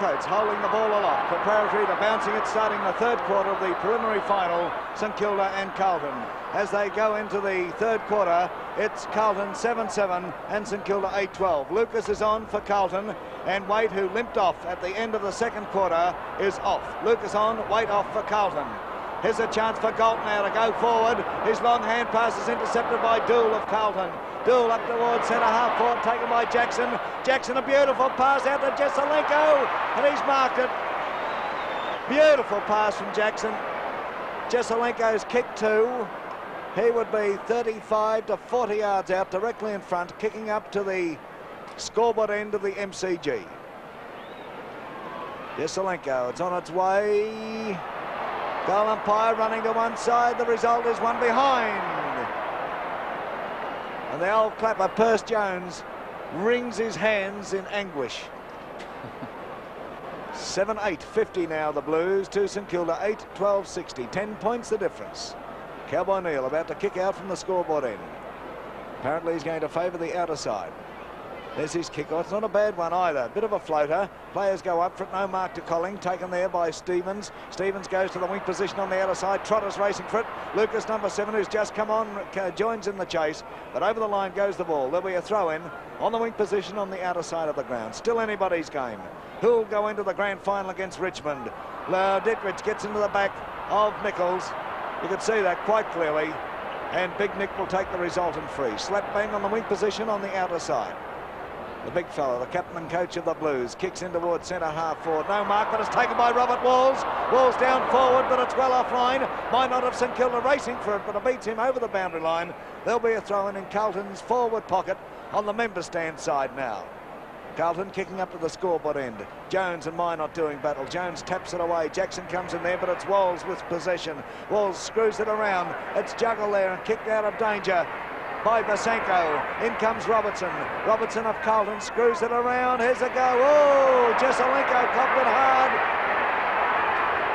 Coates holding the ball aloft, preparatory to bouncing it starting the third quarter of the preliminary final, St Kilda and Carlton. As they go into the third quarter, it's Carlton 7-7 and St Kilda 8-12. Lucas is on for Carlton, and Waite, who limped off at the end of the second quarter, is off. Lucas on, Waite off for Carlton. Here's a chance for Carlton now to go forward. His long hand pass is intercepted by Dool of Carlton. Dool up towards centre half forward, taken by Jackson. Jackson, a beautiful pass out to Jesselenko, and he's marked it. Beautiful pass from Jackson. Jesselenko's kick too. He would be 35 to 40 yards out, directly in front, kicking up to the scoreboard end of the MCG. Jesselenko, it's on its way. Goal umpire running to one side. The result is one behind. And the old clapper, Perce Jones, wrings his hands in anguish. 7-8, 50 now, the Blues, to St Kilda, 8-12, 60. 10 points the difference. Cowboy Neal about to kick out from the scoreboard end. Apparently he's going to favour the outer side. There's his kick. Oh, it's not a bad one either. Bit of a floater. Players go up for it. No mark to Colling. Taken there by Stevens. Stevens goes to the wing position on the outer side. Trotter's racing for it. Lucas, number 7, who's just come on, joins in the chase. But over the line goes the ball. There'll be a throw-in on the wing position on the outer side of the ground. Still anybody's game. Who'll go into the grand final against Richmond? Dittrich gets into the back of Nichols. You can see that quite clearly. And Big Nick will take the resultant free. Slap bang on the wing position on the outer side. The big fella, the captain and coach of the Blues, kicks in towards centre half forward. No mark, but it's taken by Robert Walls. Walls down forward, but it's well offline. Might not have St Kilda racing for it, but it beats him over the boundary line. There'll be a throw-in in Carlton's forward pocket on the member stand side now. Carlton kicking up to the scoreboard end. Jones and Minot doing battle. Jones taps it away. Jackson comes in there, but it's Walls with possession. Walls screws it around. It's juggled there and kicked out of danger by Basenko. In comes Robertson. Robertson of Carlton screws it around. Here's a go. Oh, Jesselenko copped it hard.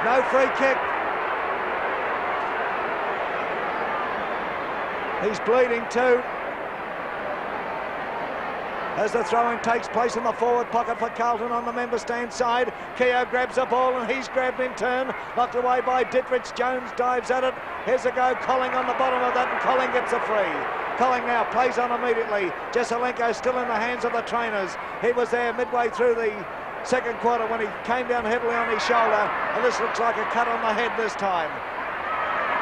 No free kick. He's bleeding too. As the throw-in takes place in the forward pocket for Carlton on the member stand side. Keogh grabs the ball and he's grabbed in turn. Knocked away by Dittrich. Jones dives at it. Here's a go. Colling on the bottom of that, and Colling gets a free. Colling now plays on immediately. Jesselenko still in the hands of the trainers. He was there midway through the second quarter when he came down heavily on his shoulder, and this looks like a cut on the head this time.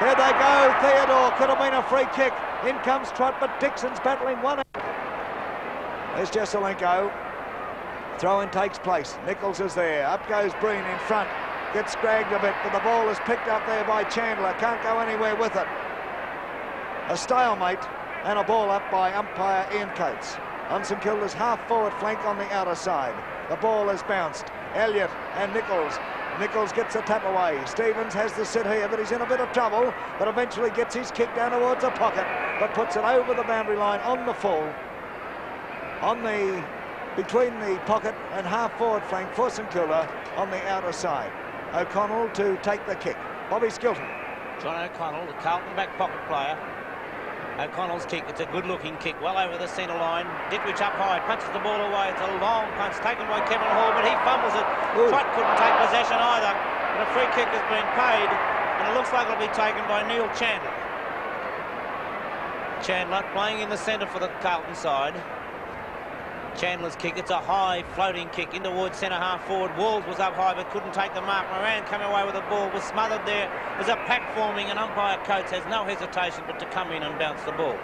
There they go. Theodore, could have been a free kick. In comes Trott, but Dixon's battling one. There's Jesselenko. Throw-in takes place. Nichols is there. Up goes Breen in front. Gets dragged a bit, but the ball is picked up there by Chandler. Can't go anywhere with it. A stalemate and a ball up by umpire Ian Coates. On St Kilda's half-forward flank on the outer side. The ball is bounced. Elliott and Nichols. Nichols gets a tap away. Stevens has the sit here, but he's in a bit of trouble, but eventually gets his kick down towards the pocket, but puts it over the boundary line on the full. Between the pocket and half-forward flank for St Kilda on the outer side. O'Connell to take the kick. Bobby Skilton. John O'Connell, the Carlton back pocket player. O'Connell's kick, it's a good-looking kick, well over the centre line. Dittrich up high, punches the ball away. It's a long punch taken by Kevin Hall, but he fumbles it. Trott couldn't take possession either. And a free kick has been paid, and it looks like it'll be taken by Neil Chandler. Chandler playing in the centre for the Carlton side. Chandler's kick, it's a high floating kick in towards centre half forward. Walls was up high but couldn't take the mark. Moran coming away with the ball, was smothered there. There's a pack forming, and umpire Coates has no hesitation but to come in and bounce the ball.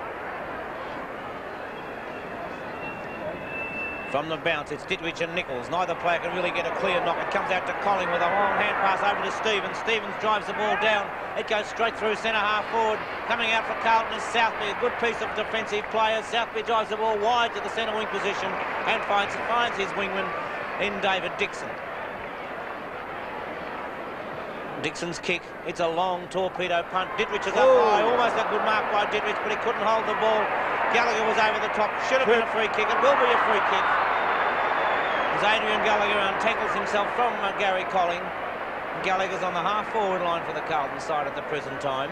From the bounce, it's Dittrich and Nichols. Neither player can really get a clear knock. It comes out to Colling with a long hand pass over to Stevens. Stevens drives the ball down. It goes straight through centre half forward. Coming out for Carlton is Southby, a good piece of defensive players. Southby drives the ball wide to the centre wing position and finds his wingman in David Dixon. Dixon's kick, it's a long torpedo punt. Dittrich is up high, almost a good mark by Dittrich, but he couldn't hold the ball. Gallagher was over the top, should have been a free kick. It will be a free kick. As Adrian Gallagher untangles himself from Gary Colling. Gallagher's on the half-forward line for the Carlton side at the present time.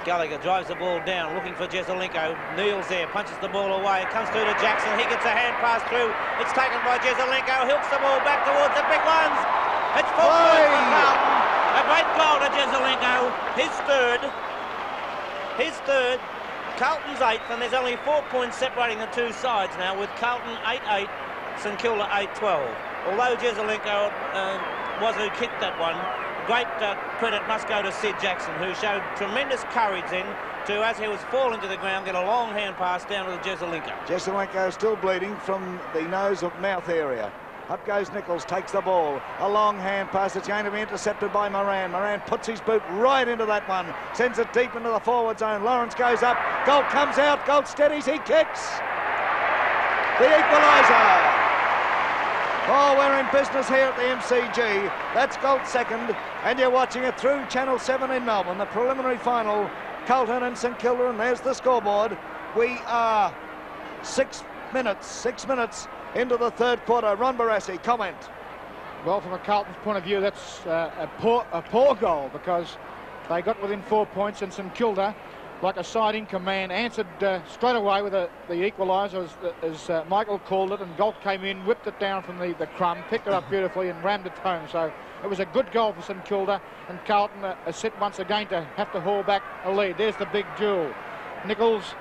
Gallagher drives the ball down, looking for Jesaulenko. Neil's there, punches the ball away. It comes through to Jackson. He gets a hand pass through. It's taken by Jesaulenko. Hilts the ball back towards the big ones. It's 4 points for Carlton. A great goal to Jesaulenko. His third. Carlton's 8th, and there's only 4 points separating the two sides now, with Carlton 8-8, St Kilda 8-12. Although Jesaulenko was who kicked that one, great credit must go to Sid Jackson, who showed tremendous courage then to, as he was falling to the ground, get a long hand pass down to Jesaulenko. Jesaulenko still bleeding from the nose of mouth area. Up goes Nichols, takes the ball. A long hand pass. It's going to be intercepted by Moran. Moran puts his boot right into that one. Sends it deep into the forward zone. Lawrence goes up. Gold comes out. Gold steadies. He kicks. The equaliser. Oh, we're in business here at the MCG. That's Gold's second. And you're watching it through Channel 7 in Melbourne. The preliminary final. Carlton and St Kilda. And there's the scoreboard. We are 6 minutes into the third quarter. Ron Barassi, comment. Well, from a Carlton's point of view, that's a poor goal, because they got within 4 points, and St Kilda, like a side in command, answered straight away with the equaliser as Michael called it, and Galt came in, whipped it down from the crumb, picked it up beautifully and rammed it home. So it was a good goal for St Kilda, and Carlton are set once again to have to haul back a lead. There's the big duel. Nichols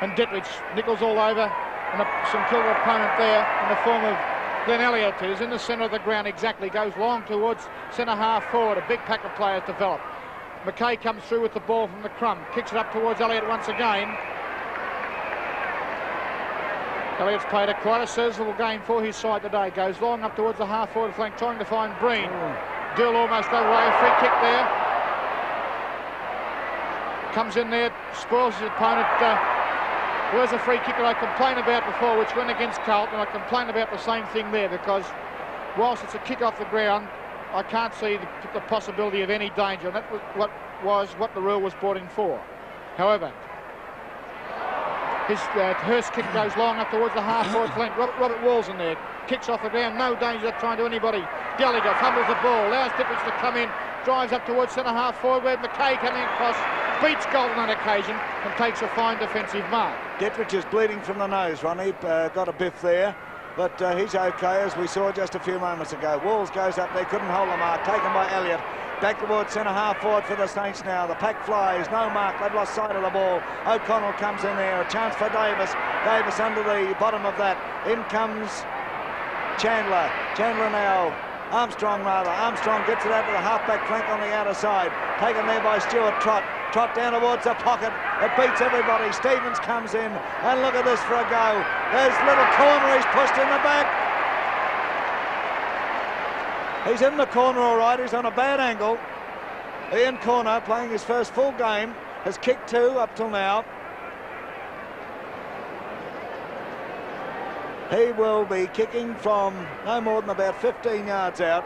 and Dittrich. Nichols all over, and a St Kilda opponent there in the form of Glenn Elliott, who's in the centre of the ground exactly, goes long towards centre half forward. A big pack of players develop. McKay comes through with the ball from the crumb, kicks it up towards Elliott once again. Elliott's played quite a serviceable game for his side today. Goes long up towards the half forward flank, trying to find Breen. Dill almost away, a free kick there. Comes in there, spoils his opponent. There's a free kick that I complained about before, which went against Carlton. I complained about the same thing there, because whilst it's a kick off the ground, I can't see the possibility of any danger, and that was what the rule was brought in for. However, his Hurst kick goes long up towards the half-forward flank. Robert Wall's in there, kicks off the ground, no danger trying to anybody. Gallagher fumbles the ball, allows Dittrich to come in, drives up towards centre half forward, where McKay coming across, beats Gold on occasion and takes a fine defensive mark. Dittrich is bleeding from the nose, Ronnie. Got a biff there, but he's okay, as we saw just a few moments ago. Walls goes up there, couldn't hold the mark, taken by Elliott. Back towards centre half forward for the Saints now. The pack flies, no mark, they've lost sight of the ball. O'Connell comes in there, a chance for Davis. Davis under the bottom of that. In comes Chandler. Chandler now. Armstrong rather. Armstrong gets it out to the half-back flank on the outer side. Taken there by Stuart Trott. Trott down towards the pocket. It beats everybody. Stevens comes in. And look at this for a go. There's little corner. He's pushed in the back. He's in the corner all right. He's on a bad angle. Ian Corner, playing his first full game, has kicked 2 up till now. He will be kicking from no more than about 15 yards out.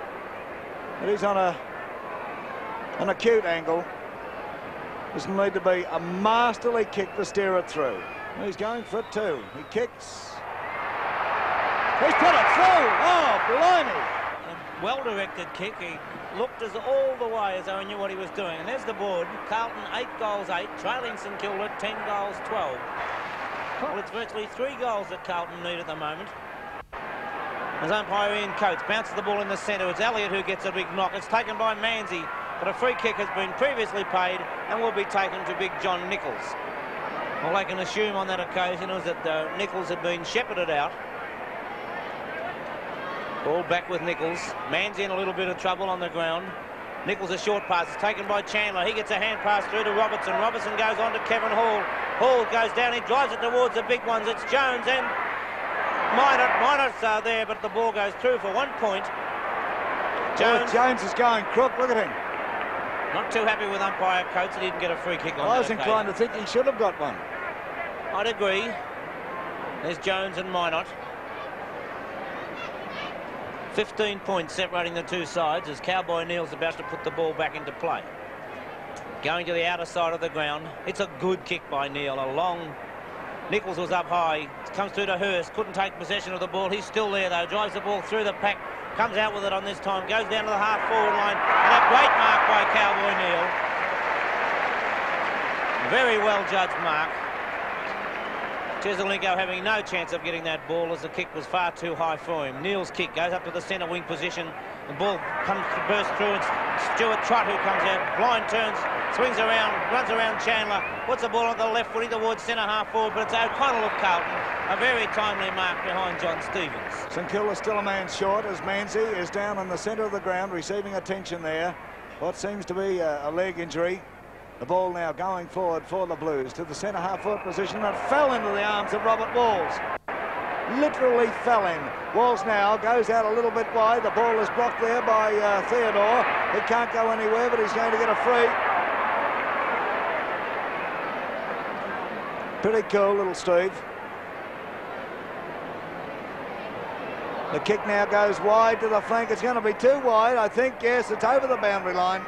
But he's on an acute angle. Doesn't need to be a masterly kick to steer it through. He's going for it too. He kicks. He's put it through. Oh, blimey. A well-directed kick. He looked all the way as though he knew what he was doing. And there's the board. Carlton 8 goals 8, trailing St Kilda 10 goals 12. Well, it's virtually 3 goals that Carlton need at the moment. As umpire Ian Coates bounces the ball in the centre. It's Elliott who gets a big knock. It's taken by Manzi, but a free kick has been previously paid and will be taken to big John Nichols. All I can assume on that occasion was that Nichols had been shepherded out. Ball back with Nichols. Manzi in a little bit of trouble on the ground. Nichols a short pass. It's taken by Chandler. He gets a hand pass through to Robertson. Robertson goes on to Kevin Hall. Hall goes down. He drives it towards the big ones. It's Jones and Minot's there, but the ball goes through for 1 point. Jones. Oh, Jones is going crook. Look at him. Not too happy with umpire Coates. He didn't get a free kick on that. I was inclined to think he should have got one. I'd agree. There's Jones and Minot. 15 points separating the two sides as Cowboy Neal's about to put the ball back into play. Going to the outer side of the ground. It's a good kick by Neal. A long... Nichols was up high. Comes through to Hurst. Couldn't take possession of the ball. He's still there, though. Drives the ball through the pack. Comes out with it on this time. Goes down to the half-forward line. And a great mark by Cowboy Neal. Very well judged mark. Jesaulenko having no chance of getting that ball as the kick was far too high for him. Neal's kick goes up to the centre wing position. The ball comes to burst through. It's Stuart Trott who comes out. Blind turns, swings around, runs around Chandler. Puts the ball on the left footy towards centre half forward, but it's O'Connell of Carlton. A very timely mark behind John Stevens. St Kilda still a man short as Manzi is down in the centre of the ground, receiving attention there. What seems to be a leg injury. The ball now going forward for the Blues to the centre half-forward position. It fell into the arms of Robert Walls. Literally fell in. Walls now goes out a little bit wide. The ball is blocked there by Theodore. He can't go anywhere, but he's going to get a free. Pretty cool, little Steve. The kick now goes wide to the flank. It's going to be too wide, I think. Yes, it's over the boundary line.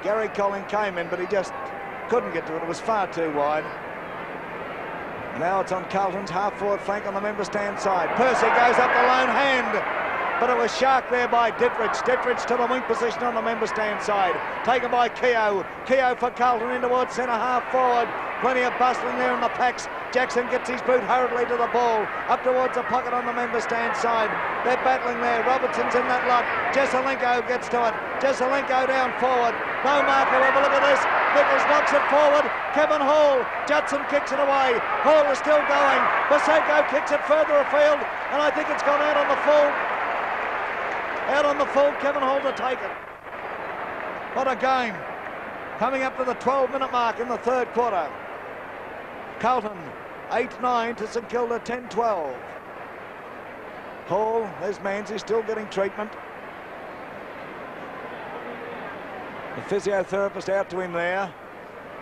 Gary Colling came in, but he just couldn't get to it. It was far too wide. Now it's on Carlton's half-forward flank on the member stand side. Percy goes up the lone hand, but it was shark there by Dittrich. Dittrich to the wing position on the member stand side. Taken by Keogh. Keogh for Carlton in towards centre half-forward. Plenty of bustling there in the packs. Jackson gets his boot hurriedly to the ball. Up towards the pocket on the member stand side. They're battling there. Robertson's in that lot. Jesaulenko gets to it. Jesaulenko down forward. No marker. Have a look at this. Nichols knocks it forward. Kevin Hall. Judson kicks it away. Hall is still going. Baseko kicks it further afield. And I think it's gone out on the full. Out on the full. Kevin Hall to take it. What a game. Coming up to the 12-minute mark in the third quarter. Carlton 8-9 to St Kilda 10-12. Hall, there's Manzi still getting treatment. The physiotherapist out to him there.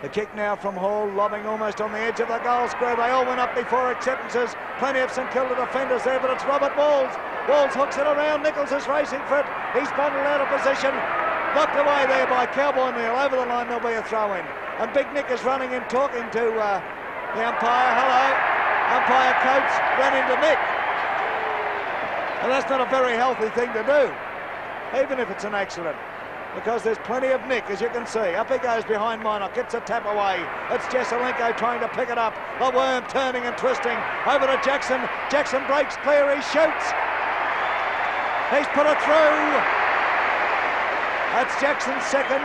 The kick now from Hall, lobbing almost on the edge of the goal square. They all went up before acceptances. Plenty of St Kilda defenders there, but it's Robert Walls. Walls hooks it around. Nichols is racing for it. He's bundled out of position. Knocked away there by Cowboy Neal. Over the line, there'll be a throw-in. And Big Nick is running and talking to the umpire. Hello. Umpire Coates ran into Nick. And that's not a very healthy thing to do, even if it's an accident, because there's plenty of Nick, as you can see. Up he goes behind Minock, gets a tap away. It's Jesaulenko trying to pick it up. The worm turning and twisting. Over to Jackson. Jackson breaks clear, he shoots. He's put it through. That's Jackson's second.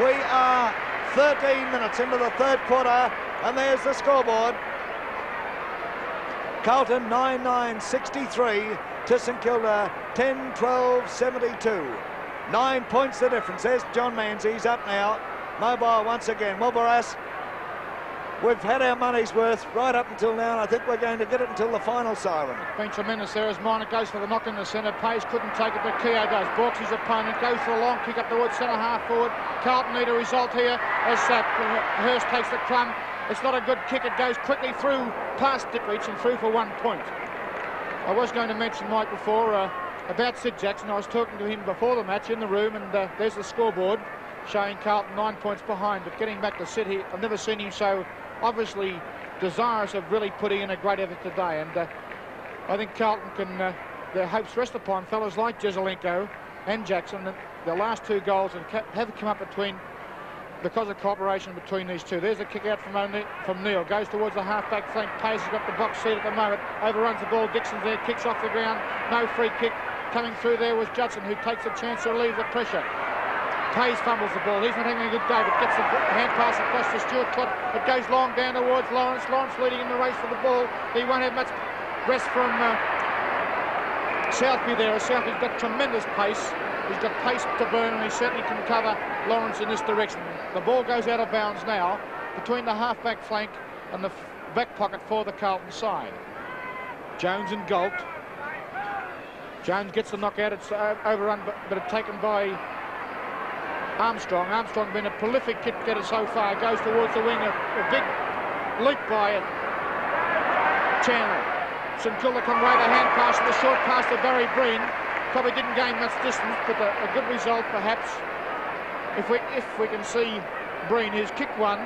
We are 13 minutes into the third quarter, and there's the scoreboard. Carlton 9-9-63 to St Kilda 10-12-72. 9 points the difference. There's John Manzi. He's up now. Mobile once again. Wilbaras, we've had our money's worth right up until now, and I think we're going to get it until the final siren. Been tremendous there as Minor goes for the knock in the centre. Page couldn't take it, but Keogh does. Balks his opponent, goes for a long kick up towards centre half forward. Carlton need a result here as Hurst takes the crumb. It's not a good kick. It goes quickly through past Dittrich and through for 1 point. I was going to mention, Mike, before about Sid Jackson. I was talking to him before the match in the room, and there's the scoreboard showing Carlton 9 points behind. But getting back to Sid, I've never seen him so obviously desirous of really putting in a great effort today. And I think Carlton can, their hopes rest upon fellas like Jesaulenko and Jackson. The last 2 goals have come up because of cooperation between these two. There's a kick out from Neal. Goes towards the half-back flank. Pays has got the box seat at the moment. Overruns the ball. Dixon's there. Kicks off the ground. No free kick. Coming through there was Judson, who takes a chance to relieve the pressure. Pays fumbles the ball. He's not having a good day, but gets the hand pass across to Stuart Trott. It goes long down towards Lawrence. Lawrence leading in the race for the ball. He won't have much rest from Southby there. Southby's got tremendous pace. He's got pace to burn, and he certainly can cover Lawrence in this direction. The ball goes out of bounds now between the half-back flank and the back pocket for the Carlton side. Jones and Galt. Jones gets the knockout. It's overrun, but it's taken by Armstrong. Armstrong been a prolific kick getter so far. Goes towards the wing. A big leap by Chandler. St Kilda come away the hand pass and the short pass to Barry Breen. Probably didn't gain much distance, but a good result perhaps. If we can see Breen, who's kicked one,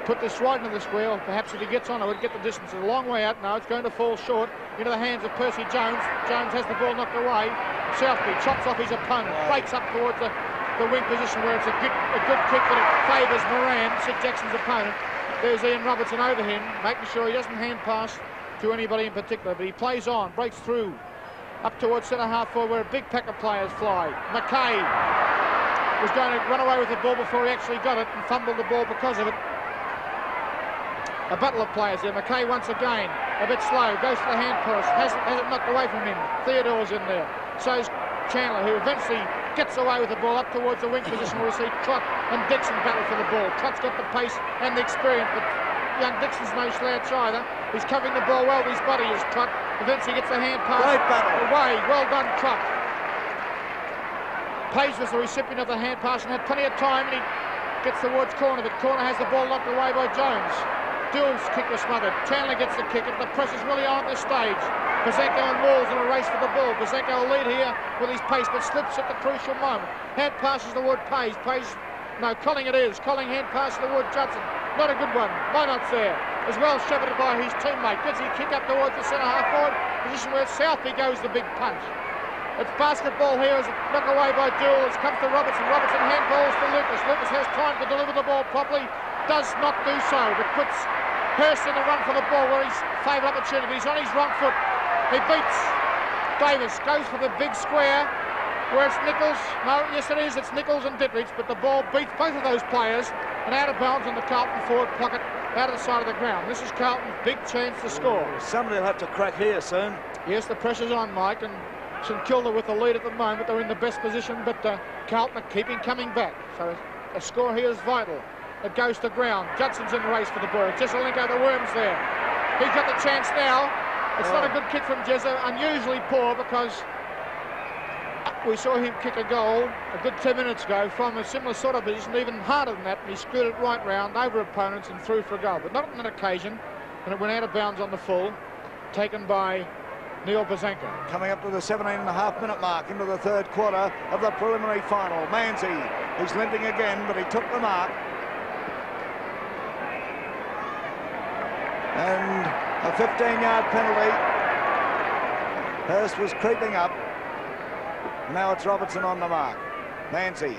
put this right into the square, or perhaps if he gets on it, would get the distance. It's a long way out now. It's going to fall short into the hands of Percy Jones. Jones has the ball knocked away. Southby chops off his opponent, breaks up towards the the wing position where it's a good kick, but it favours Moran, Sid Jackson's opponent. There's Ian Robertson over him, making sure he doesn't hand pass to anybody in particular, but he plays on, breaks through up towards centre-half forward where a big pack of players fly. McKay was going to run away with the ball before he actually got it and fumbled the ball because of it. A battle of players there. McKay once again, a bit slow, goes to the hand pass, has it knocked away from him. Theodore's in there. So's Chandler, who eventually gets away with the ball up towards the wing position where we see Trott and Dixon battle for the ball. Trott's got the pace and the experience, but young Dixon's no slouch either. He's covering the ball well with his body as Trott eventually gets the hand pass away. Well done, Trott. Page was the recipient of the hand pass and had plenty of time, and he gets towards corner, but corner has the ball knocked away by Jones. Dill's kick was smothered. Chandler gets the kick, and the pressure's really on at this stage. Pazanko and Walls in a race for the ball. Pazanko will lead here with his pace, but slips at the crucial moment. Hand passes toward Page. No, Colling it is. Colling hand passes toward Judson. Not a good one. Minot's there. As well shepherded by his teammate. Gets his kick up towards the centre-half forward position where Southby goes the big punch. It's basketball here as it knocked away by Duel. It comes to Robertson. Robertson handballs to Lucas. Lucas has time to deliver the ball properly. Does not do so, but puts Hurst in the run for the ball where he's favourite opportunity. He's on his wrong foot. He beats Davis. Goes for the big square where it's Nichols. No, yes it is. It's Nichols and Dittrich, but the ball beats both of those players and out of bounds on the Carlton forward pocket out of the side of the ground. This is Carlton's big chance to score. Somebody will have to crack here soon. Yes, the pressure's on, Mike, and St Kilda with the lead at the moment. They're in the best position, but Carlton are keeping coming back. So a score here is vital. It goes to ground. Judson's in the race for the ball. Jesselenko, the worms there. He's got the chance now. It's not a good kick from Jezza. Unusually poor because we saw him kick a goal a good 10 minutes ago from a similar sort of position, even harder than that, and he screwed it right round over opponents and through for a goal. But not on that occasion, and it went out of bounds on the full, taken by Neil Pazanko. Coming up to the 17.5-minute mark into the third quarter of the preliminary final. Manzi, he's limping again, but he took the mark. And a 15-yard penalty. Hurst was creeping up. Now it's Robertson on the mark. Manzi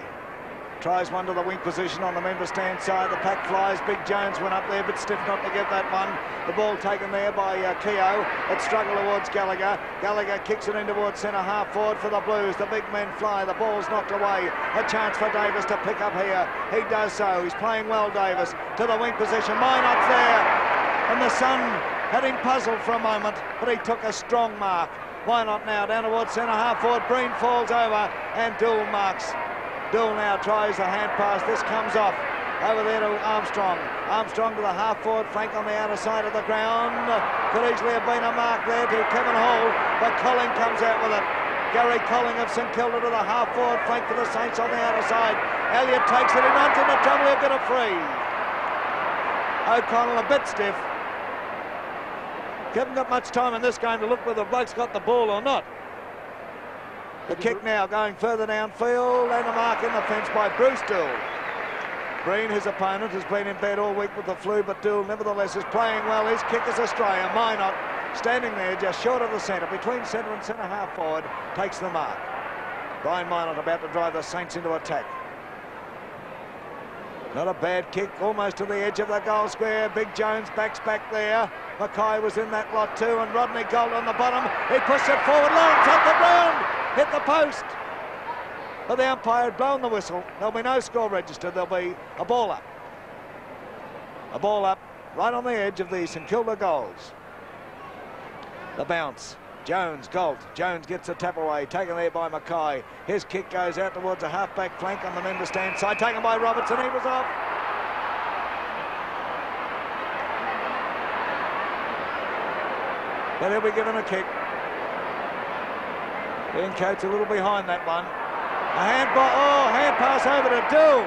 tries one to the wing position on the member stand side. The pack flies. Big Jones went up there, but stiff not to get that one. The ball taken there by Keogh. It struggled towards Gallagher. Gallagher kicks it in towards centre-half forward for the Blues. The big men fly. The ball's knocked away. A chance for Davis to pick up here. He does so. He's playing well, Davis. To the wing position. Minot's there. And the sun had him puzzled for a moment, but he took a strong mark. Why not now? Down towards centre-half forward. Breen falls over, and Duel marks. Duel now tries a hand pass. This comes off. Over there to Armstrong. Armstrong to the half-forward flank on the outer side of the ground. Could easily have been a mark there to Kevin Hall, but Colling comes out with it. Gary Colling of St Kilda to the half-forward flank for the Saints on the outer side. Elliott takes it. He runs into trouble. He'll get a free. O'Connell a bit stiff. Haven't got much time in this game to look whether the bloke's got the ball or not. The kick now going further downfield, and a mark in the fence by Bruce Duel. Breen, his opponent, has been in bed all week with the flu, but Duel nevertheless is playing well. His kick is Australia. Minot standing there just short of the centre, between centre and centre-half forward, takes the mark. Brian Minot about to drive the Saints into attack. Not a bad kick, almost to the edge of the goal square. Big Jones backs back there. Mackay was in that lot too, and Rodney Gold on the bottom. He pushed it forward, Lawrence up the ground, hit the post. But the umpire had blown the whistle. There'll be no score registered. There'll be a ball up. A ball up right on the edge of the St Kilda goals. The bounce. Jones, Galt. Jones gets the tap away, taken there by Mackay. His kick goes out towards a half-back flank on the member stand side, taken by Robertson. He was off. But he'll be given a kick. Ian Coates a little behind that one. A hand pass over to Duel.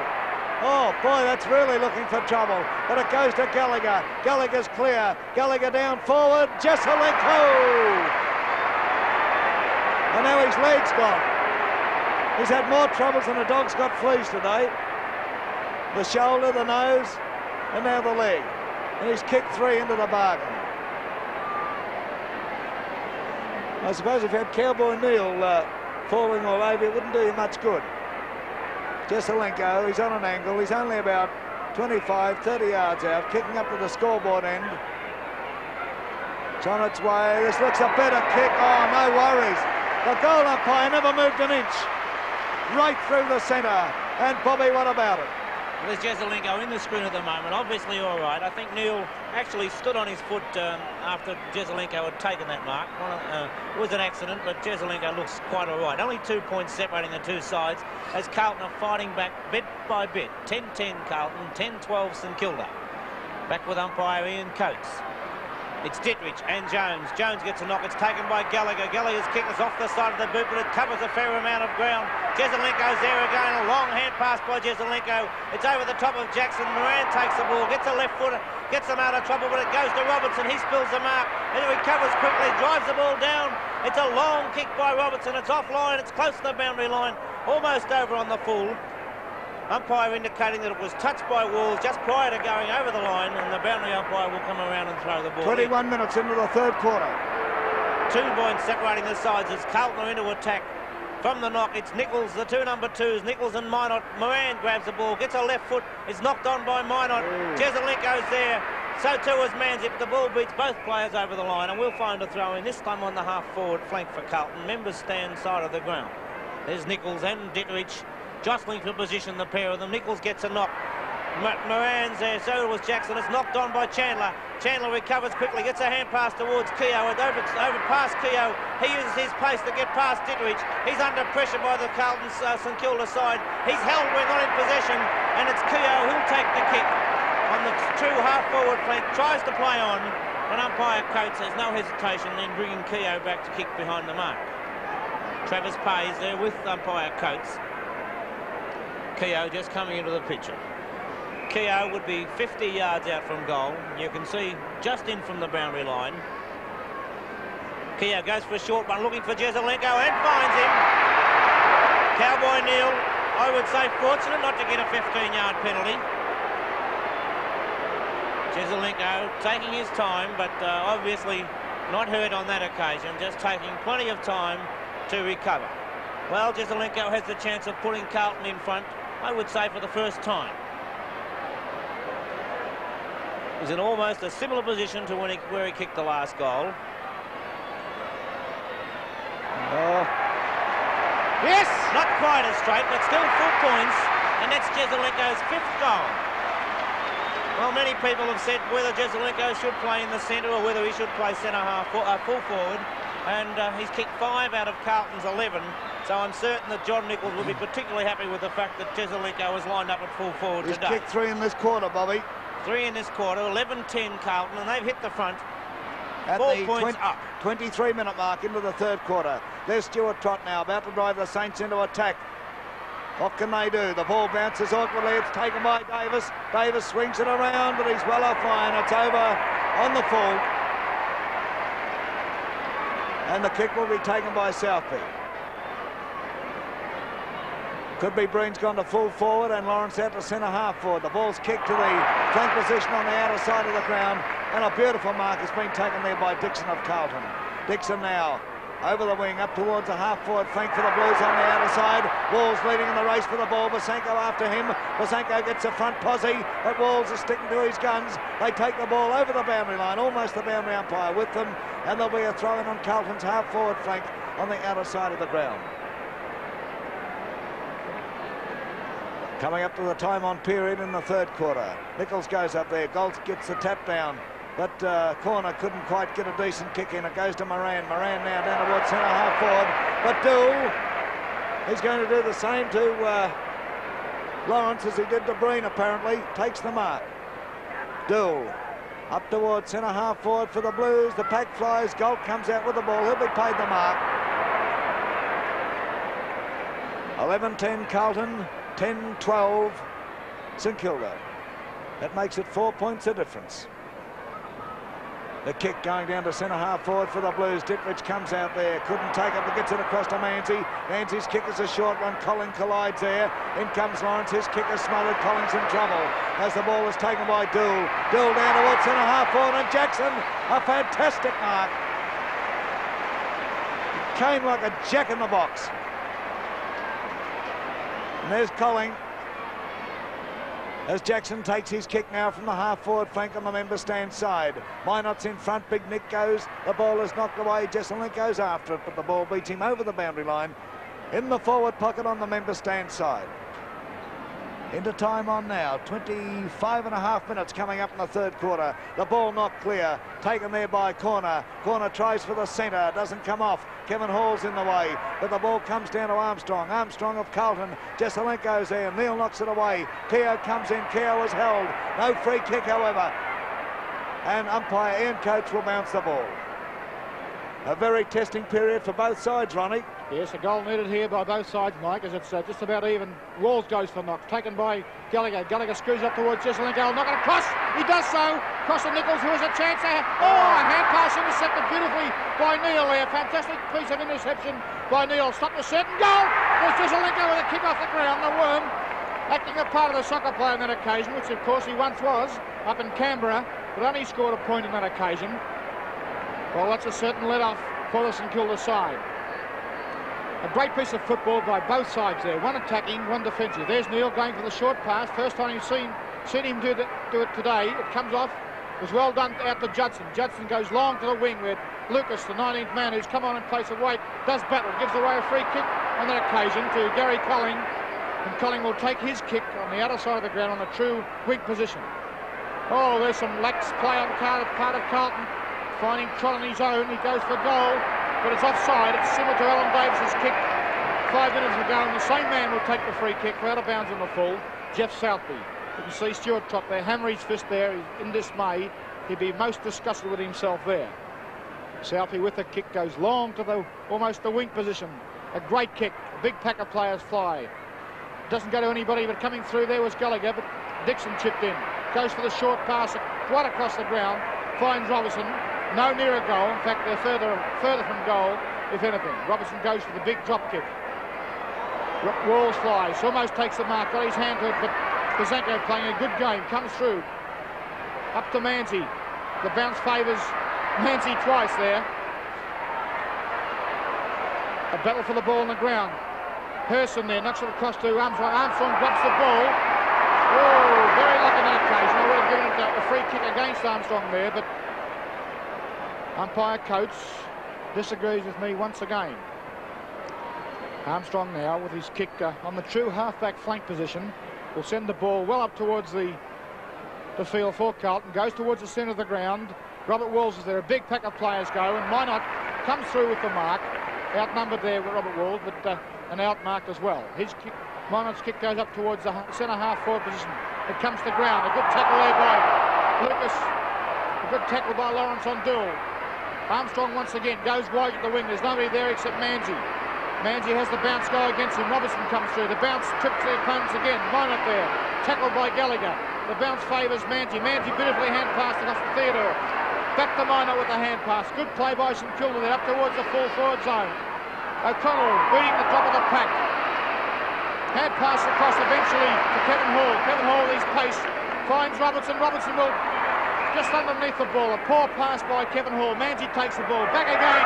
Oh boy, that's really looking for trouble. But it goes to Gallagher. Gallagher's clear. Gallagher down forward. Jesselenko. And now his leg's gone. He's had more troubles than a dog's got fleas today. The shoulder, the nose, and now the leg. And he's kicked 3 into the bargain. I suppose if you had Cowboy Neil falling all over, it wouldn't do you much good. Jesselenko, he's on an angle. He's only about 25, 30 yards out, kicking up to the scoreboard end. It's on its way. This looks a better kick. Oh, no worries. The goal umpire never moved an inch. Right through the centre. And Bobby, what about it? There's Jesselenko in the screen at the moment, obviously all right. I think Neil actually stood on his foot after Jesselenko had taken that mark. It was an accident, but Jesselenko looks quite all right. Only 2 points separating the two sides as Carlton are fighting back bit by bit. 10-10 Carlton, 10-12 St Kilda. Back with umpire Ian Coates. It's Dittrich and Jones. Jones gets a knock. It's taken by Gallagher. Gallagher's kick is off the side of the boot, but it covers a fair amount of ground. Jesselenko's there again. A long hand pass by Jesselenko. It's over the top of Jackson. Moran takes the ball, gets a left footer, gets him out of trouble, but it goes to Robertson. He spills the mark, and he recovers quickly, drives the ball down. It's a long kick by Robertson. It's offline. It's close to the boundary line, almost over on the full. Umpire indicating that it was touched by Walls just prior to going over the line, and the boundary umpire will come around and throw the ball 21 minutes into the third quarter. 2 points separating the sides as Carlton are into attack. From the knock, it's Nichols, the two number twos, Nichols and Minot. Moran grabs the ball, gets a left foot, is knocked on by Minot. Jesselenko's there, so too is Manzip. The ball beats both players over the line, and we'll find a throw in, this time on the half-forward flank for Carlton. Members stand side of the ground. There's Nichols and Dittrich jostling for position, the pair of them. Nichols gets a knock. Moran's there, so was Jackson. It's knocked on by Chandler. Chandler recovers quickly, gets a hand pass towards Keogh, and over past Keogh. He uses his pace to get past Dittrich. He's under pressure by the Carlton St Kilda side. He's held when not in possession, and it's Keogh who'll take the kick on the true half-forward flank. Tries to play on, but umpire Coates has no hesitation in bringing Keogh back to kick behind the mark. Travis Pay's there with umpire Coates. Keogh just coming into the picture. Keogh would be 50 yards out from goal. You can see just in from the boundary line. Keogh goes for a short one, looking for Jesselenko, and finds him. Cowboy Neil, I would say, fortunate not to get a 15-yard penalty. Jesselenko taking his time, but obviously not hurt on that occasion, just taking plenty of time to recover. Well, Jesselenko has the chance of putting Carlton in front, I would say, for the first time. He's in almost a similar position to where he kicked the last goal. Yes! Not quite as straight, but still 4 points, and that's Jesselenko's 5th goal. Well, many people have said whether Jesselenko should play in the centre or whether he should play centre-half, full forward, and he's kicked 5 out of Carlton's 11, so I'm certain that John Nichols will be particularly happy with the fact that Jesselenko was lined up at full forward today. He's kicked 3 in this quarter, Bobby. 3 in this quarter, 11-10 Carlton, and they've hit the front. At 4 the points up. 23-minute mark into the third quarter. There's Stuart Trott now, about to drive the Saints into attack. What can they do? The ball bounces awkwardly. It's taken by Davis. Davis swings it around, but he's well offline. It's over on the full. And the kick will be taken by Southby. Could be Breen's gone to full forward and Lawrence out to centre-half forward. The ball's kicked to the flank position on the outer side of the ground, and a beautiful mark has been taken there by Dixon of Carlton. Dixon now over the wing, up towards the half-forward flank for the Blues on the outer side. Walls leading in the race for the ball. Basenko after him. Basenko gets a front posse, but Walls is sticking to his guns. They take the ball over the boundary line, almost the boundary umpire with them, and there'll be a throw-in on Carlton's half-forward flank on the outer side of the ground. Coming up to the time on period in the third quarter. Nichols goes up there. Goltz gets the tap down, but corner couldn't quite get a decent kick in. It goes to Moran. Moran now down towards centre-half forward. But Dool, he's going to do the same to Lawrence as he did to Breen, apparently. Takes the mark. Dool up towards centre-half forward for the Blues. The pack flies. Galt comes out with the ball. He'll be paid the mark. 11-10 Carlton. 10-12 St Kilda. That makes it 4 points of difference. The kick going down to centre-half forward for the Blues. Dittrich comes out there, couldn't take it, but gets it across to Manzi. Manzi's kick is a short one. Colling collides there. In comes Lawrence. His kick is smothered. Colling's in trouble as the ball is taken by Dool. Dool down towards centre-half forward, and Jackson, a fantastic mark. Came like a jack in the box. And there's Colling. As Jackson takes his kick now from the half-forward flank on the member stand side. Minot's in front, Big Nick goes, the ball is knocked away, Jesselink goes after it, but the ball beats him over the boundary line in the forward pocket on the member stand side. Into time on now, 25.5 minutes coming up in the third quarter. The ball not clear, taken there by Corner. Corner tries for the centre, doesn't come off. Kevin Hall's in the way, but the ball comes down to Armstrong. Armstrong of Carlton. Jesselink goes there, Neil knocks it away. Keogh comes in, Keogh was held. No free kick, however. And umpire Ian Coates will bounce the ball. A very testing period for both sides, Ronnie. Yes, a goal needed here by both sides, Mike, as it's just about even. Walls goes for knock, taken by Gallagher. Gallagher screws up towards Jesselink. Knock it across. He does so. Cross to Nichols, who has a chance there. Oh, a hand pass intercepted beautifully by Neil there. Fantastic piece of interception by Neil. Stopped the set and goal. There's Jesselink with a kick off the ground. The Worm acting a part of the soccer player on that occasion, which of course he once was up in Canberra, but only scored a point on that occasion. Well, that's a certain let-off for the St Kilda side. A great piece of football by both sides there. One attacking, one defensive. There's Neil going for the short pass. First time you've seen him do it today. It comes off. It was well done out to Judson. Judson goes long to the wing with Lucas, the 19th man, who's come on in place of Waite. Does battle. Gives away a free kick on that occasion to Gary Colling. And Colling will take his kick on the outer side of the ground on a true wing position. Oh, there's some lax play on the part of Carlton. Finding Trot on his own. He goes for goal. But it's offside. It's similar to Alan Davis's kick 5 minutes ago, and the same man will take the free kick for out of bounds on the full. Jeff Southby. You can see Stuart Trott there, hammer his fist there. He's in dismay. He'd be most disgusted with himself there. Southby with the kick goes long to almost the wing position. A great kick. A big pack of players fly. Doesn't go to anybody, but coming through there was Gallagher, but Dixon chipped in. Goes for the short pass right across the ground. Finds Robertson. No nearer goal. In fact, they're further from goal, if anything. Robertson goes for the big drop kick. Walls flies. Almost takes the mark. Got his hand to it, but Kozenko playing a good game. Comes through. Up to Manzi. The bounce favours Manzi twice there. A battle for the ball on the ground. Herson there. Knocks it across to Armstrong. Armstrong drops the ball. Oh, very lucky on that occasion. I would have given it a free kick against Armstrong there, but umpire Coates disagrees with me once again. Armstrong now with his kick on the true half-back flank position will send the ball well up towards the field for Carlton. Goes towards the centre of the ground. Robert Walls is there. A big pack of players go, and Minot comes through with the mark. Outnumbered there with Robert Walls, but and outmarked as well. His kick, Minot's kick goes up towards the centre half-forward position. It comes to ground. A good tackle there by Lucas. A good tackle by Lawrence on Duel. Armstrong once again goes wide at the wing. There's nobody there except Manzi. Manzi has the bounce go against him. Robertson comes through. The bounce trips the opponents again. Minot there. Tackled by Gallagher. The bounce favours Manzi. Manzi beautifully hand passed it off to Theodore. Back to Minot with the hand pass. Good play by St Kilda there up towards the full forward zone. O'Connell beating the top of the pack. Hand pass across eventually to Kevin Hall. Kevin Hall, his pace, finds Robertson. Robertson will just underneath the ball. A poor pass by Kevin Hall. Manzi takes the ball. Back again.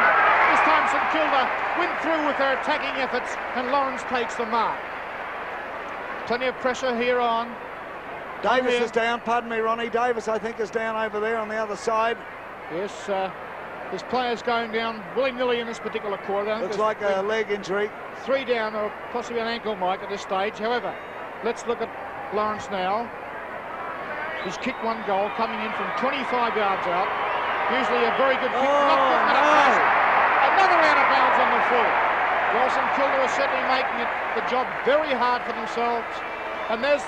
This time St Kilda went through with their attacking efforts, and Lawrence takes the mark. Plenty of pressure here on. Davis is down. Pardon me, Ronnie. Davis, I think, is down over there on the other side. Yes, there's players going down willy-nilly in this particular quarter. Looks like a leg injury. 3 down, or possibly an ankle, Mike, at this stage. However, let's look at Lawrence now. He's kicked 1 goal, coming in from 25 yards out. Usually a very good kick. Another out of bounds on the full. Well, St Kilda are certainly making the job very hard for themselves. And there's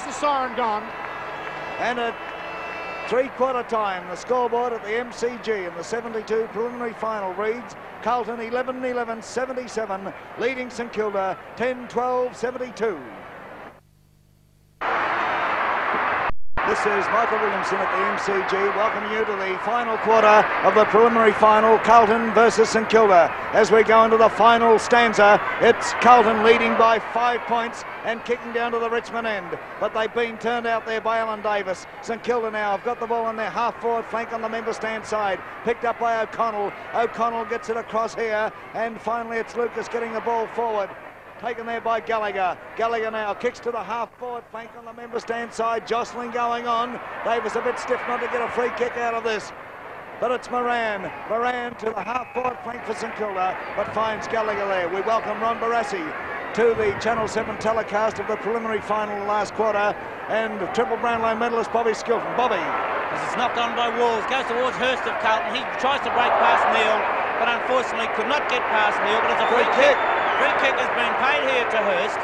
the siren gone. And at 3/4 time, the scoreboard at the MCG in the 72 preliminary final reads Carlton 11-11, 77, leading St Kilda 10-12, 72. This is Michael Williamson at the MCG, welcoming you to the final quarter of the preliminary final, Carlton versus St Kilda. As we go into the final stanza, it's Carlton leading by 5 points and kicking down to the Richmond end. But they've been turned out there by Alan Davis. St Kilda now have got the ball on their half-forward flank on the member stand side. Picked up by O'Connell. O'Connell gets it across here, and finally it's Lucas getting the ball forward. taken there by Gallagher. Gallagher now kicks to the half-forward flank on the member stand side. Jostling going on. Davis a bit stiff not to get a free kick out of this. But it's Moran. Moran to the half-forward flank for St Kilda, but finds Gallagher there. We welcome Ron Barassi to the Channel 7 telecast of the preliminary final last quarter, and Triple Brownlow medalist Bobby Skilton. Bobby. As it's knocked on by Walls, goes towards Hurst of Carlton. He tries to break past Neil, but unfortunately could not get past Neil, but it's a free kick. Free kick has been paid here to Hurst.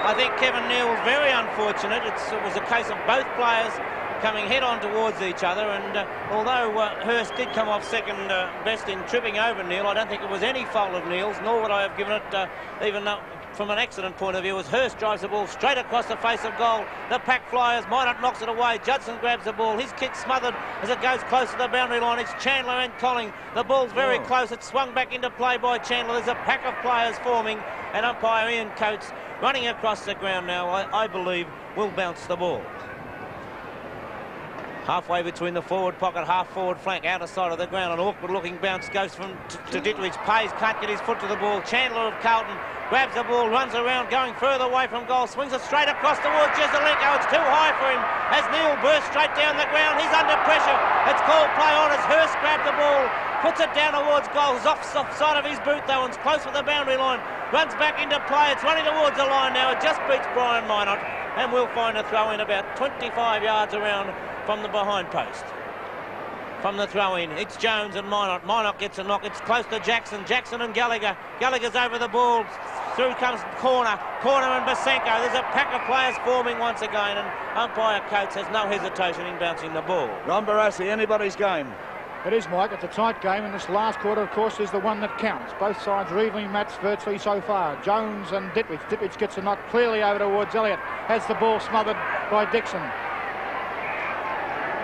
I think Kevin Neil was very unfortunate. It was a case of both players coming head-on towards each other, and although Hurst did come off second best in tripping over Neil, I don't think it was any fault of Neil's, nor would I have given it, even from an accident point of view, as Hurst drives the ball straight across the face of goal. The pack flyers, Minot knocks it away, Judson grabs the ball, his kick smothered as it goes close to the boundary line. It's Chandler and Colling. The ball's very close, it's swung back into play by Chandler. There's a pack of players forming, and umpire Ian Coates running across the ground now, I believe, will bounce the ball. Halfway between the forward pocket, half-forward flank, outer side of the ground. An awkward-looking bounce goes to Ditteridge. Pays, can't get his foot to the ball. Chandler of Carlton grabs the ball, runs around, going further away from goal, swings it straight across towards Jesselenko. It's too high for him as Neil bursts straight down the ground. He's under pressure. It's called play on as Hurst grabbed the ball, puts it down towards goal. It's off side of his boot though, and it's close with the boundary line. Runs back into play. It's running towards the line now. It just beats Brian Minot, and we'll find a throw in about 25 yards around from the behind post. From the throw-in, it's Jones and Minot. Minot gets a knock. It's close to Jackson. Jackson and Gallagher. Gallagher's over the ball. Through comes Corner. Corner and Basenko. There's a pack of players forming once again, and umpire Coates has no hesitation in bouncing the ball. Ron Barassi, anybody's game. It is, Mike. It's a tight game, and this last quarter, of course, is the one that counts. Both sides are evenly matched virtually so far. Jones and Ditteridge. Ditteridge gets a knock clearly over towards Elliott. Has the ball smothered by Dixon.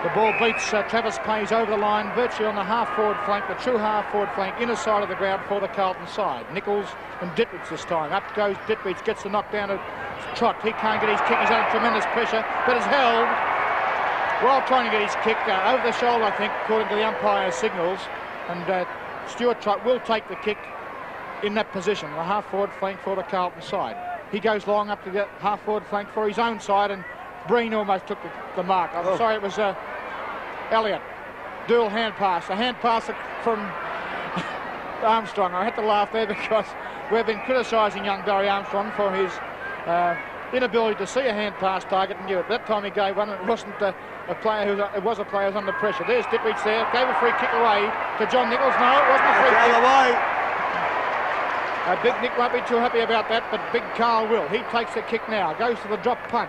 The ball beats Travis Pays over the line, virtually on the half-forward flank, the true half-forward flank, inner side of the ground for the Carlton side. Nichols and Ditteridge this time. Up goes Ditteridge, gets the knock down to Trott. He can't get his kick. He's under tremendous pressure, but is held while trying to get his kick over the shoulder, I think, according to the umpire's signals. And Stuart Trott will take the kick in that position, the half-forward flank for the Carlton side. He goes long up to the half-forward flank for his own side, and Breen almost took the mark. I'm sorry, it was Elliott. Dual hand pass. A hand pass from Armstrong. I had to laugh there because we've been criticising young Barry Armstrong for his inability to see a hand pass target and give it. That time he gave one, and it wasn't a player it was a player who's under pressure. There's Ditteridge there. Gave a free kick away to John Nichols. No, it wasn't a free kick. Big Nick won't be too happy about that, but Big Carl will. He takes the kick now. Goes to the drop punt.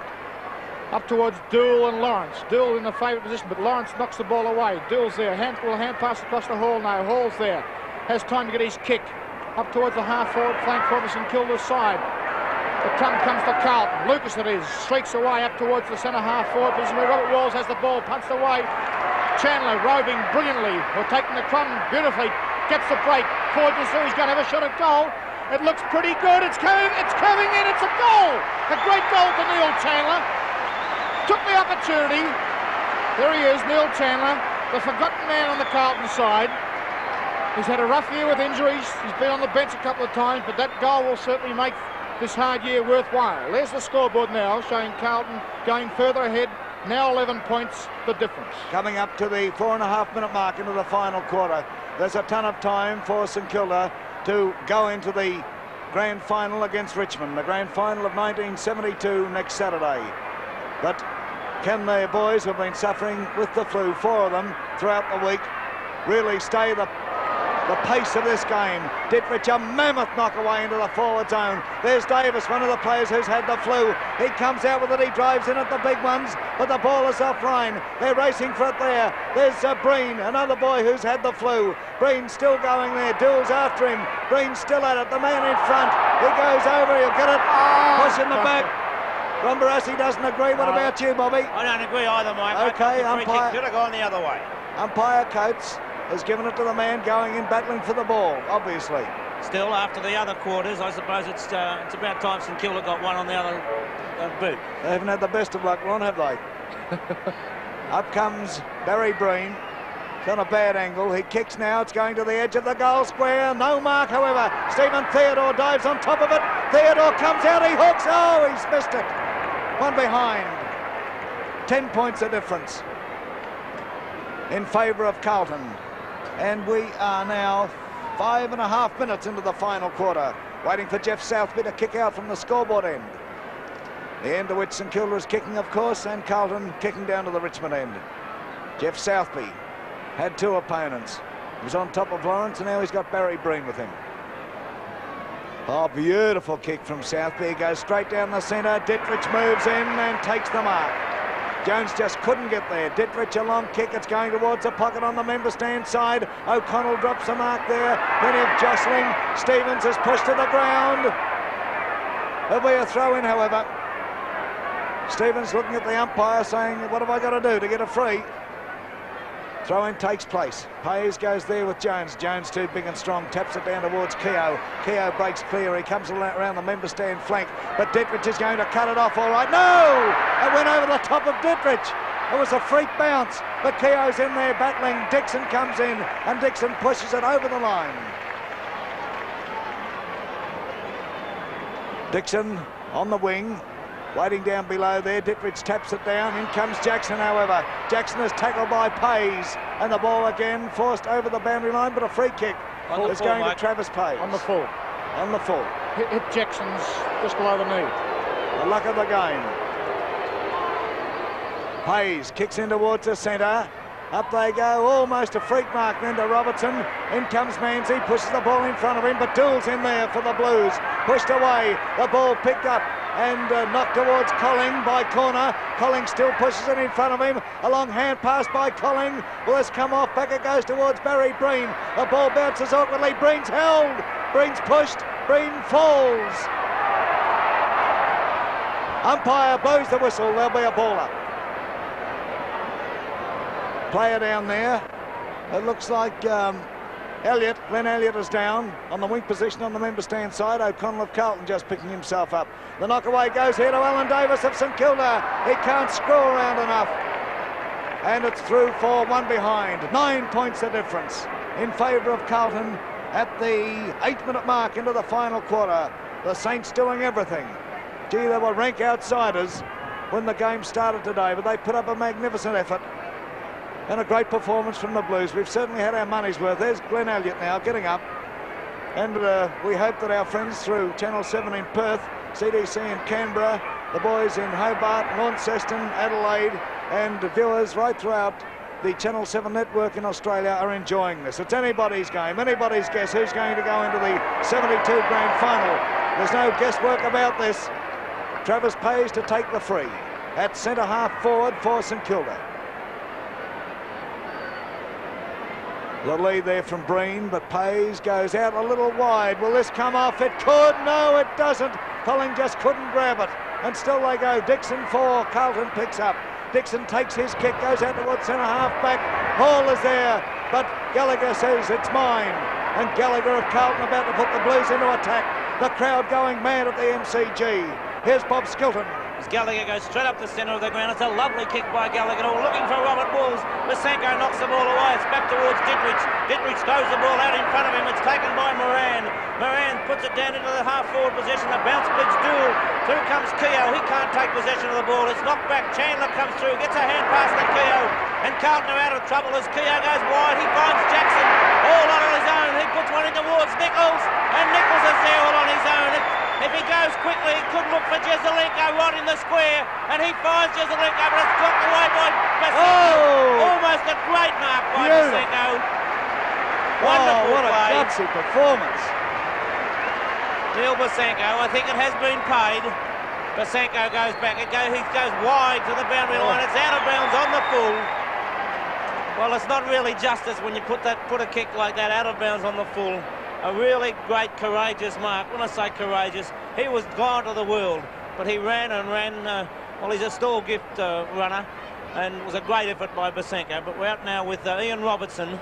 Up towards Dool and Lawrence. Dool in the favourite position, but Lawrence knocks the ball away. Dool's there. Will hand pass across the hall now. Hall's there. Has time to get his kick. Up towards the half-forward flank for St Kilda's side. The tongue comes to Carlton. Lucas it is. Streaks away up towards the centre half-forward position where Robert Walls has the ball. Punched away. Chandler roving brilliantly. Or taking the crumb beautifully. Gets the break. Forges through. He's going to have a shot at goal. It looks pretty good. It's coming in. It's a goal. A great goal to Neil Chandler. Took the opportunity. There he is, Neil Chandler, the forgotten man on the Carlton side. He's had a rough year with injuries. He's been on the bench a couple of times, but that goal will certainly make this hard year worthwhile. There's the scoreboard now, showing Carlton going further ahead. Now 11 points, the difference. Coming up to the 4.5-minute mark into the final quarter. There's a ton of time for St Kilda to go into the grand final against Richmond, the grand final of 1972 next Saturday. But can the boys who have been suffering with the flu, 4 of them throughout the week, really stay the pace of this game? Ditteridge, a mammoth knock away into the forward zone. There's Davis, one of the players who's had the flu. He comes out with it, he drives in at the big ones, but the ball is off line. They're racing for it there. There's Breen, another boy who's had the flu. Breen still going there, Dools after him. Breen still at it, the man in front. He goes over, he'll get it, push in the back. Ron Barassi doesn't agree. What about you, Bobby? I don't agree either, Mike. Okay, umpire should have gone the other way. Umpire Coates has given it to the man going in, battling for the ball, obviously. Still, after the other quarters, I suppose it's about time St Kilda got one on the other boot. They haven't had the best of luck, Ron, have they? Up comes Barry Breen. It's on a bad angle. He kicks now. It's going to the edge of the goal square. No mark, however. Stephen Theodore dives on top of it. Theodore comes out, he hooks. Oh, he's missed it. One behind. 10 points of difference in favour of Carlton. And we are now 5.5 minutes into the final quarter, waiting for Jeff Southby to kick out from the scoreboard end. The end to which St Kilda is kicking, of course, and Carlton kicking down to the Richmond end. Jeff Southby had 2 opponents. He was on top of Lawrence, and now he's got Barry Breen with him. Oh, beautiful kick from Southby. He goes straight down the centre. Dittrich moves in and takes the mark. Jones just couldn't get there. Dittrich, a long kick. It's going towards the pocket on the member stand side. O'Connell drops the mark there. Plenty of jostling. Stevens is pushed to the ground. There'll be a throw in, however. Stevens looking at the umpire saying, what have I got to do to get a free? Throw-in takes place. Hayes goes there with Jones. Jones, too big and strong, taps it down towards Keogh. Keogh breaks clear. He comes around the member stand flank, but Dittrich is going to cut it off all right. No! It went over the top of Dittrich. It was a freak bounce, but Keogh's in there battling. Dixon comes in, and Dixon pushes it over the line. Dixon on the wing. Waiting down below there, Dittrich taps it down. In comes Jackson, however. Jackson is tackled by Pays, and the ball again forced over the boundary line, but a free kick is going to Travis Pays. On the full. On the full. Hit Jackson's just below the knee. The luck of the game. Pays kicks in towards the centre. Up they go, almost a freak mark then to Robertson. In comes Manzi, pushes the ball in front of him, but Doole's in there for the Blues. Pushed away, the ball picked up and knocked towards Colling by corner. Colling still pushes it in front of him. A long hand pass by Colling. Will this come off? Back it goes towards Barry Breen. The ball bounces awkwardly. Breen's held. Breen's pushed. Breen falls. Umpire blows the whistle. There'll be a ball up. Player down there. It looks like Elliott, Glenn Elliott is down on the wing position on the member stand side. O'Connell of Carlton just picking himself up. The knockaway goes here to Alan Davis of St Kilda. He can't screw around enough. And it's through for 1 behind. 9 points the difference in favour of Carlton at the 8-minute mark into the final quarter. The Saints doing everything. Gee, they were rank outsiders when the game started today, but they put up a magnificent effort. And a great performance from the Blues. We've certainly had our money's worth. There's Glenn Elliott now getting up. And we hope that our friends through Channel 7 in Perth, CDC in Canberra, the boys in Hobart, Launceston, Adelaide, and viewers right throughout the Channel 7 network in Australia are enjoying this. It's anybody's game, anybody's guess who's going to go into the 72 grand final. There's no guesswork about this. Travis Pays to take the free at centre half forward for St Kilda. The lead there from Breen, but Pays goes out a little wide. Will this come off? It could. No, it doesn't. Colling just couldn't grab it. And still they go. Dixon 4. Carlton picks up. Dixon takes his kick, goes out towards centre half back. Hall is there, but Gallagher says it's mine. And Gallagher of Carlton about to put the Blues into attack. The crowd going mad at the MCG. Here's Bob Skilton. Gallagher goes straight up the centre of the ground. It's a lovely kick by Gallagher, looking for Robert Walls. Masenko knocks the ball away. It's back towards Dittrich. Dittrich throws the ball out in front of him. It's taken by Moran. Moran puts it down into the half-forward position. The bounce beats Dool. Through comes Keogh. He can't take possession of the ball. It's knocked back. Chandler comes through, gets a hand pass to Keogh. And Carlton are out of trouble as Keogh goes wide. He finds Jackson all on his own. He puts one in towards Nichols. And Nichols is there all on his own. If he goes quickly, he could look for Jesaulenko right in the square, and he finds Jesaulenko, but it's blocked away by Basenko. Oh! Almost a great mark by Basenko. Wonderful what play. A gutsy performance. Neil Basenko, I think it has been paid. Basenko goes back. He goes wide to the boundary line. It's out of bounds on the full. Well, it's not really justice when you put a kick like that out of bounds on the full. A really great, courageous mark. When I say courageous, he was gone to the world, but he ran and ran. Well, he's a stall gift runner, and it was a great effort by Basenko. But we're out now with Ian Robertson.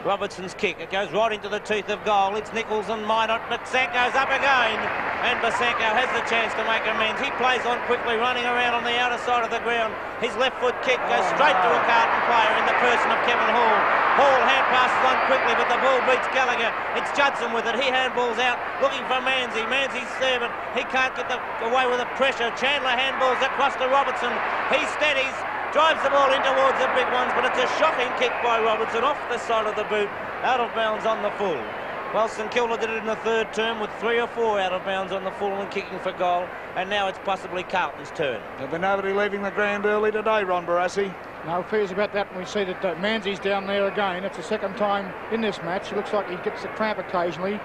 Robertson's kick. It goes right into the teeth of goal. It's Nichols and Minot. Basenko's up again, and Basenko has the chance to make amends. He plays on quickly, running around on the outer side of the ground. His left foot kick goes straight to a Carlton player in the person of Kevin Hall. Hall hand passes on quickly, but the ball beats Gallagher. It's Judson with it. He handballs out, looking for Manzi. Manzi's there, but he can't get away with the pressure. Chandler handballs across to Robertson. He steadies, drives the ball in towards the big ones, but it's a shocking kick by Robertson off the side of the boot, out of bounds on the full. Well, St Kilda did it in the third term with 3 or 4 out of bounds on the full and kicking for goal, and now it's possibly Carlton's turn. There'll be nobody leaving the ground early today, Ron Barassi. No fears about that when we see that Manzi's down there again. It's the second time in this match. It looks like he gets the cramp occasionally.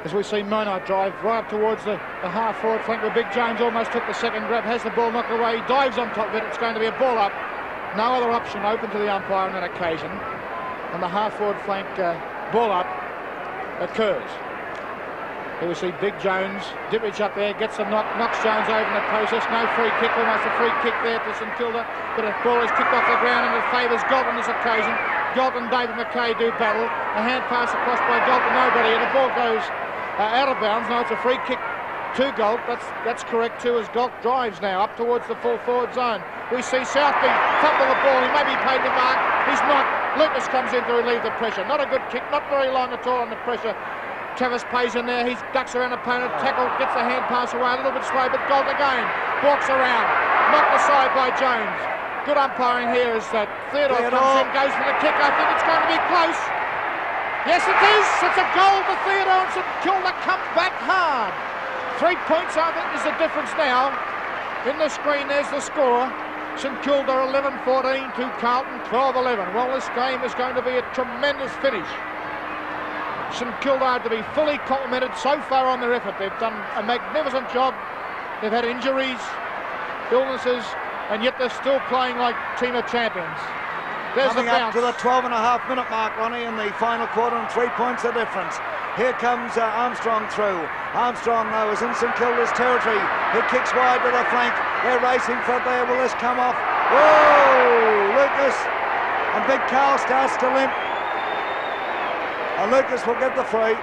As we see Monite drive right up towards the half-forward flank where Big Jones almost took the second grab, has the ball knocked away, he dives on top of it. It's going to be a ball up. No other option open to the umpire on that occasion. And the half-forward flank ball up occurs. Here we see Big Jones, Dippich up there, gets a knock, knocks Jones over in the process. No free kick, almost a free kick there to St Kilda, but the ball is kicked off the ground and it favours Galton this occasion. Galton and David McKay do battle. A hand pass across by Galton, nobody, and the ball goes out of bounds. No, it's a free kick to Galt. That's correct too, as Galt drives now up towards the full forward zone. We see Southby fumble the ball. He may be paid the mark. He's not. Lucas comes in to relieve the pressure. Not a good kick, not very long at all on the pressure. Travis pays in there, he ducks around opponent, tackle, gets the hand pass away, a little bit slow, but Galt again, walks around, knocked aside by Jones. Good umpiring here as Theodore comes in, goes for the kick. I think it's going to be close. Yes, it is. It's a goal for Theodore, and St Kilda come back hard. 3 points, I think, is the difference now. In the screen, there's the score. St Kilda 11-14 to Carlton 12-11. Well, this game is going to be a tremendous finish. St Kilda are to be fully complimented so far on their effort. They've done a magnificent job. They've had injuries, illnesses, and yet they're still playing like team of champions. There's Coming the bounce. up to the 12.5-minute mark, Ronnie, in the final quarter, and 3 points the difference. Here comes Armstrong through. Armstrong, though, is in St Kilda's territory. He kicks wide to the flank. They're racing for it there. Will this come off? Whoa! Lucas and Big Carl starts to limp. And Lucas will get the free.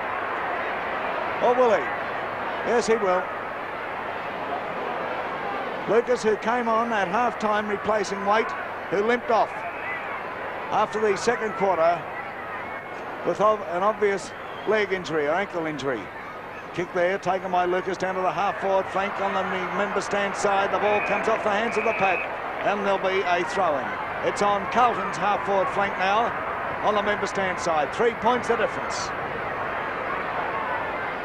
Or will he? Yes, he will. Lucas, who came on at half-time replacing Waite, who limped off after the second quarter with an obvious leg injury or ankle injury. Kick there, taken by Lucas down to the half-forward flank on the member stand side. The ball comes off the hands of the pack, and there'll be a throw-in. It's on Carlton's half-forward flank now, on the member stand side. 3 points the difference.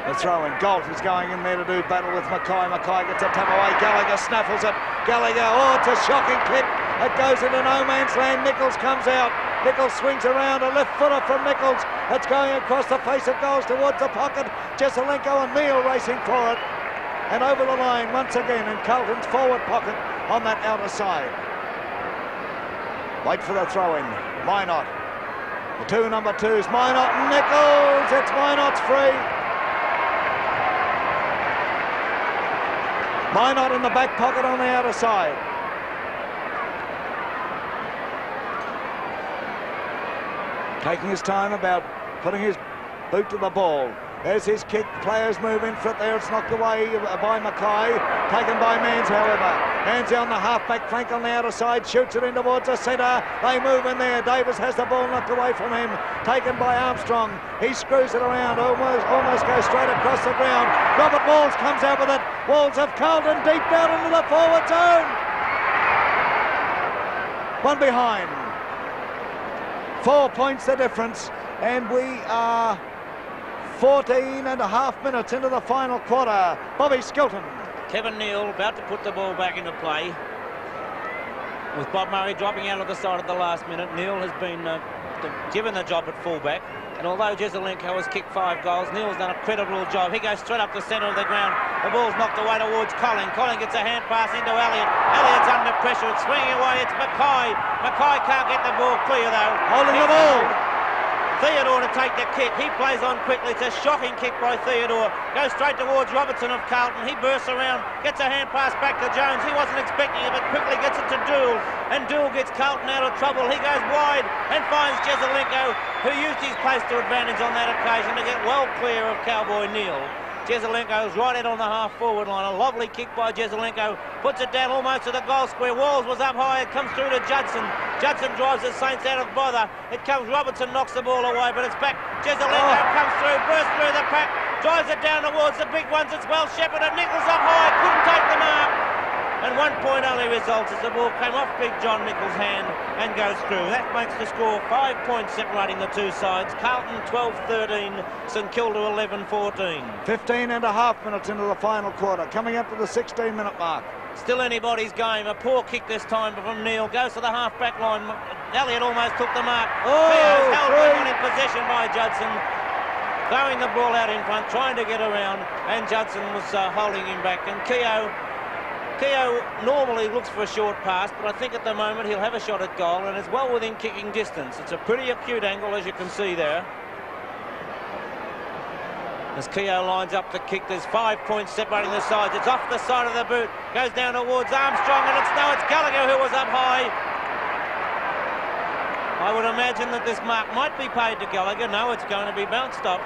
The throw-in. Galt is going in there to do battle with Mackay. Mackay gets a tap away. Gallagher snaffles it. Gallagher, oh, it's a shocking kick. It goes into no man's land. Nichols comes out. Nichols swings around. A left footer from Nichols. It's going across the face of goals towards the pocket. Jesselenko and Neal racing for it. And over the line once again in Carlton's forward pocket on that outer side. Wait for the throw-in. Minot. The two number twos, Minot and Nichols. It's Minot's free. Minot in the back pocket on the outer side. Taking his time about putting his boot to the ball. There's his kick. Players move in for it there. It's knocked away by Mackay. Taken by Mans, however. Mans on the half-back flank on the outer side. Shoots it in towards the centre. They move in there. Davis has the ball knocked away from him. Taken by Armstrong. He screws it around. Almost goes straight across the ground. Robert Walls comes out with it. Walls of Carlton deep down into the forward zone. One behind. 4 points the difference. And we are 14.5 minutes into the final quarter. Bobby Skilton. Kevin Neal about to put the ball back into play. With Bob Murray dropping out of the side at the last minute, Neal has been given the job at fullback. And although Jesselenko has kicked 5 goals, Neal's done a credible job. He goes straight up the centre of the ground. The ball's knocked away towards Colling. Colling gets a hand pass into Elliott. Elliott's under pressure. It's swinging away. It's Mackay. Mackay can't get the ball clear, though. Holding the ball. Theodore to take the kick. He plays on quickly. It's a shocking kick by Theodore. Goes straight towards Robertson of Carlton. He bursts around, gets a hand pass back to Jones. He wasn't expecting it, but quickly gets it to Dool. And Dool gets Carlton out of trouble. He goes wide and finds Jesselenko, who used his pace to advantage on that occasion to get well clear of Cowboy Neal. Jesselenko's right out on the half-forward line. A lovely kick by Jesselenko. Puts it down almost to the goal square. Walls was up high. It comes through to Judson. Judson drives the Saints out of bother. It comes. Robertson knocks the ball away, but it's back. Jesselenko comes through, bursts through the pack, drives it down towards the big ones. It's well shepherded. Nichols up high. Couldn't take the mark. And 1 point only results as the ball came off Big John Nichols' hand and goes through. That makes the score 5 points separating the two sides. Carlton 12-13, St Kilda 11-14. 15 and a half minutes into the final quarter, coming up to the 16-minute mark. Still anybody's game. A poor kick this time from Neil. Goes to the half-back line. Elliott almost took the mark. Keogh's held one in possession by Judson. Throwing the ball out in front, trying to get around, and Judson was holding him back. And Keogh normally looks for a short pass, but I think at the moment he'll have a shot at goal, and it's well within kicking distance. It's a pretty acute angle, as you can see there. As Keogh lines up the kick, there's 5 points separating the sides. It's off the side of the boot, goes down towards Armstrong, and it's Gallagher who was up high. I would imagine that this mark might be paid to Gallagher. No, it's going to be bounced up.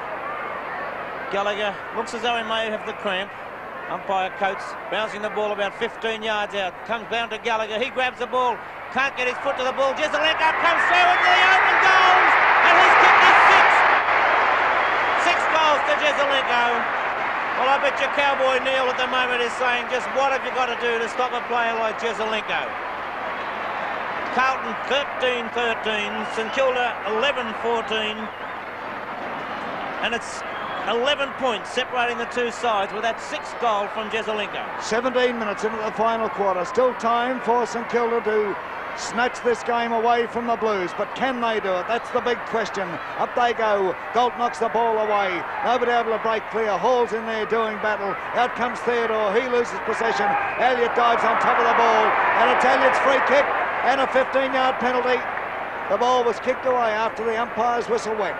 Gallagher looks as though he may have the cramp. Umpire Coates bouncing the ball about 15 yards out. Comes down to Gallagher. He grabs the ball. Can't get his foot to the ball. Jesselenko comes through into the open goals. And he's kicked his six goals to Jesselenko. Well, I bet you Cowboy Neil at the moment is saying, just what have you got to do to stop a player like Jesselenko? Carlton 13-13. St Kilda 11-14. And it's 11 points separating the two sides with that 6th goal from Jesselenko. 17 minutes into the final quarter. Still time for St Kilda to snatch this game away from the Blues, but can they do it? That's the big question. Up they go. Galt knocks the ball away. Nobody able to break clear. Hall's in there doing battle. Out comes Theodore. He loses possession. Elliott dives on top of the ball, and it's Elliott's free kick and a 15-yard penalty. The ball was kicked away after the umpire's whistle went.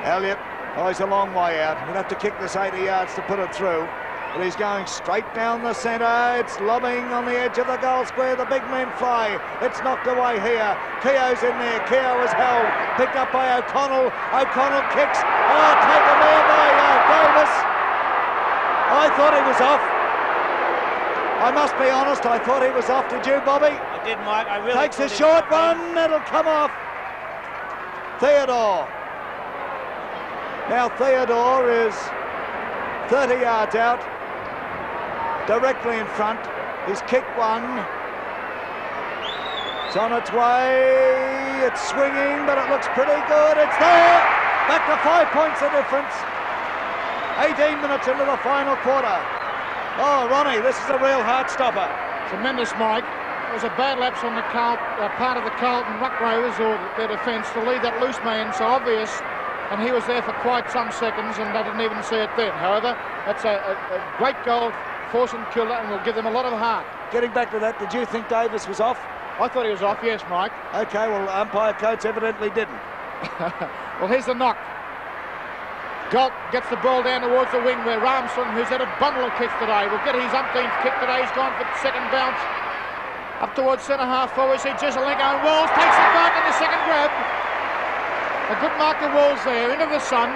Elliott, he's a long way out. He'll have to kick this 80 yards to put it through. But he's going straight down the centre. It's lobbing on the edge of the goal square. The big men fly. It's knocked away here. Keogh's in there. Keogh is held. Picked up by O'Connell. O'Connell kicks. Oh, taken there by Davis. I thought he was off. I must be honest, I thought he was off. Did you, Bobby? I did, Mike. I really takes a short one. It'll come off. Theodore. Now Theodore is 30 yards out, directly in front. He's kicked one. It's on its way. It's swinging, but it looks pretty good. It's there. Back to 5 points the difference. 18 minutes into the final quarter. Oh, Ronnie, this is a real heart-stopper. Tremendous, Mike. It was a bad lapse on the part of the Carlton ruck rovers or their defence to leave that loose man so obvious. And he was there for quite some seconds, and they didn't even see it then. However, that's a great goal for St Kilda, and will give them a lot of heart. Getting back to that, did you think Davis was off? I thought he was off, yes, Mike. OK, well, umpire Coates evidently didn't. Well, here's the knock. Galt gets the ball down towards the wing where Armstrong, who's had a bundle of kicks today, will get his umpteenth kick today. He's gone for the second bounce. Up towards centre-half forward, we see Jesselenko, and Walls takes it back in the second grab. A good mark to Walls there, into the sun.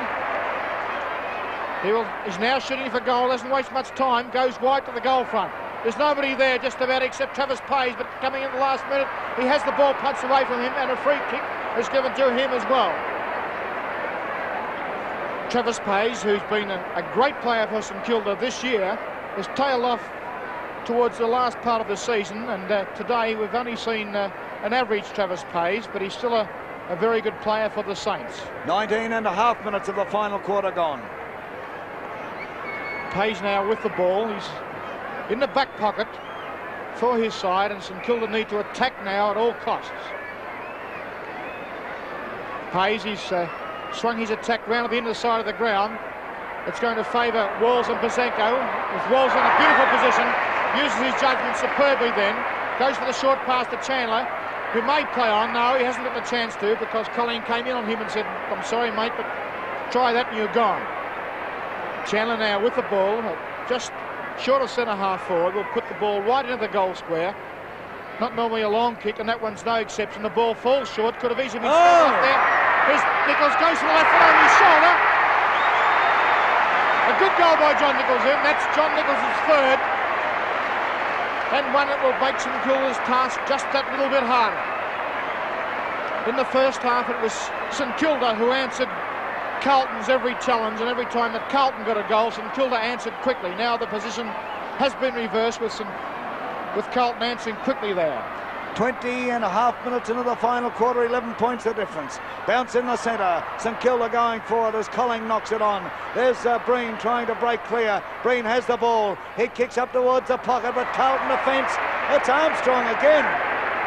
He's now shooting for goal, doesn't waste much time, goes wide to the goal front. There's nobody there just about except Travis Payes, but coming in the last minute, he has the ball punched away from him, and a free kick is given to him as well. Travis Payes, who's been a great player for St Kilda this year, has tailed off towards the last part of the season, and today we've only seen an average Travis Payes, but he's still a very good player for the Saints. 19 and a half minutes of the final quarter gone. Payes now with the ball. He's in the back pocket for his side, and St Kilda need to attack now at all costs. Payes, he's swung his attack round at the end of the side of the ground. It's going to favour Walls and Pazenko. With Walls in a beautiful position, uses his judgment superbly then, goes for the short pass to Chandler, who may play on. No, he hasn't got the chance to, because Colleen came in on him and said, I'm sorry, mate, but try that and you're gone. Chandler now with the ball, just short of centre-half forward, will put the ball right into the goal square. Not normally a long kick, and that one's no exception. The ball falls short, could have easily been up there. Here's Nichols, goes to the left foot over his shoulder. A good goal by John Nichols here, and that's John Nichols' third. And one that will make St Kilda's task just that little bit harder. In the first half, it was St Kilda who answered Carlton's every challenge, and every time that Carlton got a goal, St Kilda answered quickly. Now the position has been reversed with Carlton answering quickly there. 20.5 minutes into the final quarter, 11 points the difference. Bounce in the centre. St Kilda going forward as Colling knocks it on. There's Breen trying to break clear. Breen has the ball. He kicks up towards the pocket, but Carlton defence. It's Armstrong again.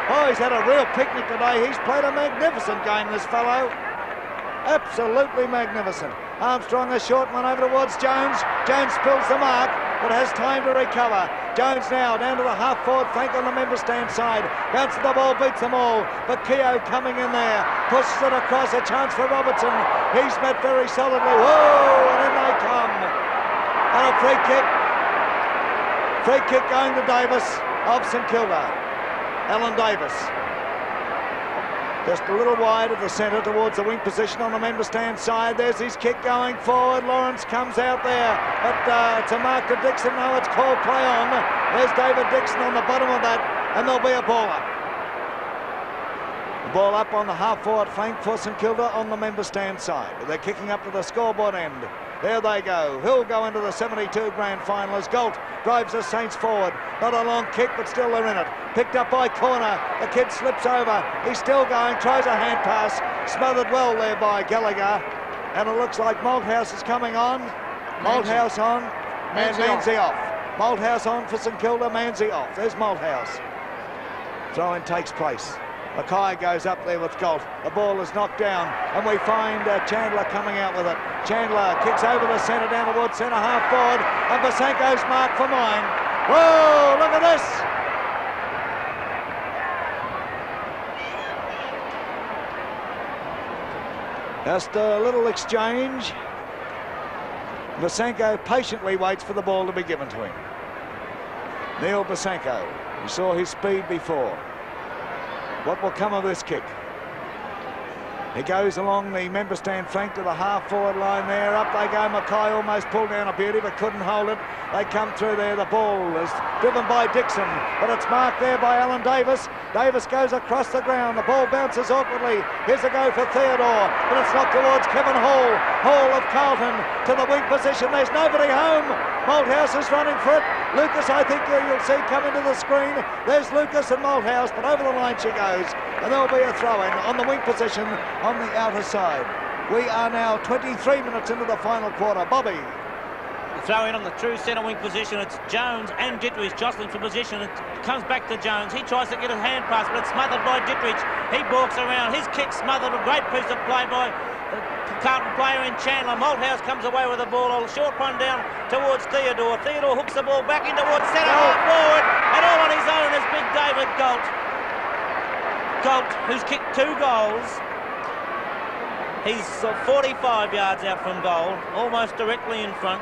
Oh, he's had a real picnic today. He's played a magnificent game, this fellow. Absolutely magnificent. Armstrong, a short one over towards Jones. Jones spills the mark, but has time to recover. Jones now down to the half-forward flank on the member stand side. Bounces the ball, beats them all. But Keogh coming in there. Pushes it across, a chance for Robertson. He's met very solidly. Whoa, and in they come. And a free kick. Free kick going to Davis of St Kilda. Alan Davis. Just a little wide of the centre towards the wing position on the member stand side. There's his kick going forward. Lawrence comes out there. But it's a mark to Dixon. No, it's called play on. There's David Dixon on the bottom of that. And there'll be a ball up. The ball up on the half-forward flank for St Kilda on the member stand side. They're kicking up to the scoreboard end. There they go. He'll go into the 72 grand final as Galt drives the Saints forward. Not a long kick, but still they're in it. Picked up by Corner. The kid slips over. He's still going. Tries a hand pass. Smothered well there by Gallagher. And it looks like Malthouse is coming on. Malthouse on. And Manzi off. Malthouse on for St Kilda. Manzi off. There's Malthouse. Throw-in takes place. Mackay goes up there with Galt. The ball is knocked down, and we find Chandler coming out with it. Chandler kicks over the centre down towards centre half forward, and Basenko's mark for mine. Whoa, look at this! Just a little exchange. Basenko patiently waits for the ball to be given to him. Neil Basenko. You saw his speed before. What will come of this kick? He goes along the member stand flank to the half-forward line there. Up they go. Mackay almost pulled down a beauty, but couldn't hold it. They come through there. The ball is driven by Dixon, but it's marked there by Alan Davis. Davis goes across the ground. The ball bounces awkwardly. Here's a go for Theodore, but it's knocked towards Kevin Hall. Hall of Carlton to the wing position. There's nobody home. Malthouse is running for it. Lucas, I think you'll see come into the screen. There's Lucas and Malthouse, but over the line she goes. And there'll be a throw-in on the wing position on the outer side. We are now 23 minutes into the final quarter. Bobby. The throw-in on the true centre wing position. It's Jones and Dittrich jostling for position. It comes back to Jones. He tries to get a hand pass, but it's smothered by Dittrich. He balks around. His kick smothered. A great piece of play by the Carlton player in Chandler. Malthouse comes away with the ball. A short one down towards Theodore. Theodore hooks the ball back in towards centre half forward. And all on his own is big David Galt. Galt, who's kicked 2 goals. He's 45 yards out from goal, almost directly in front.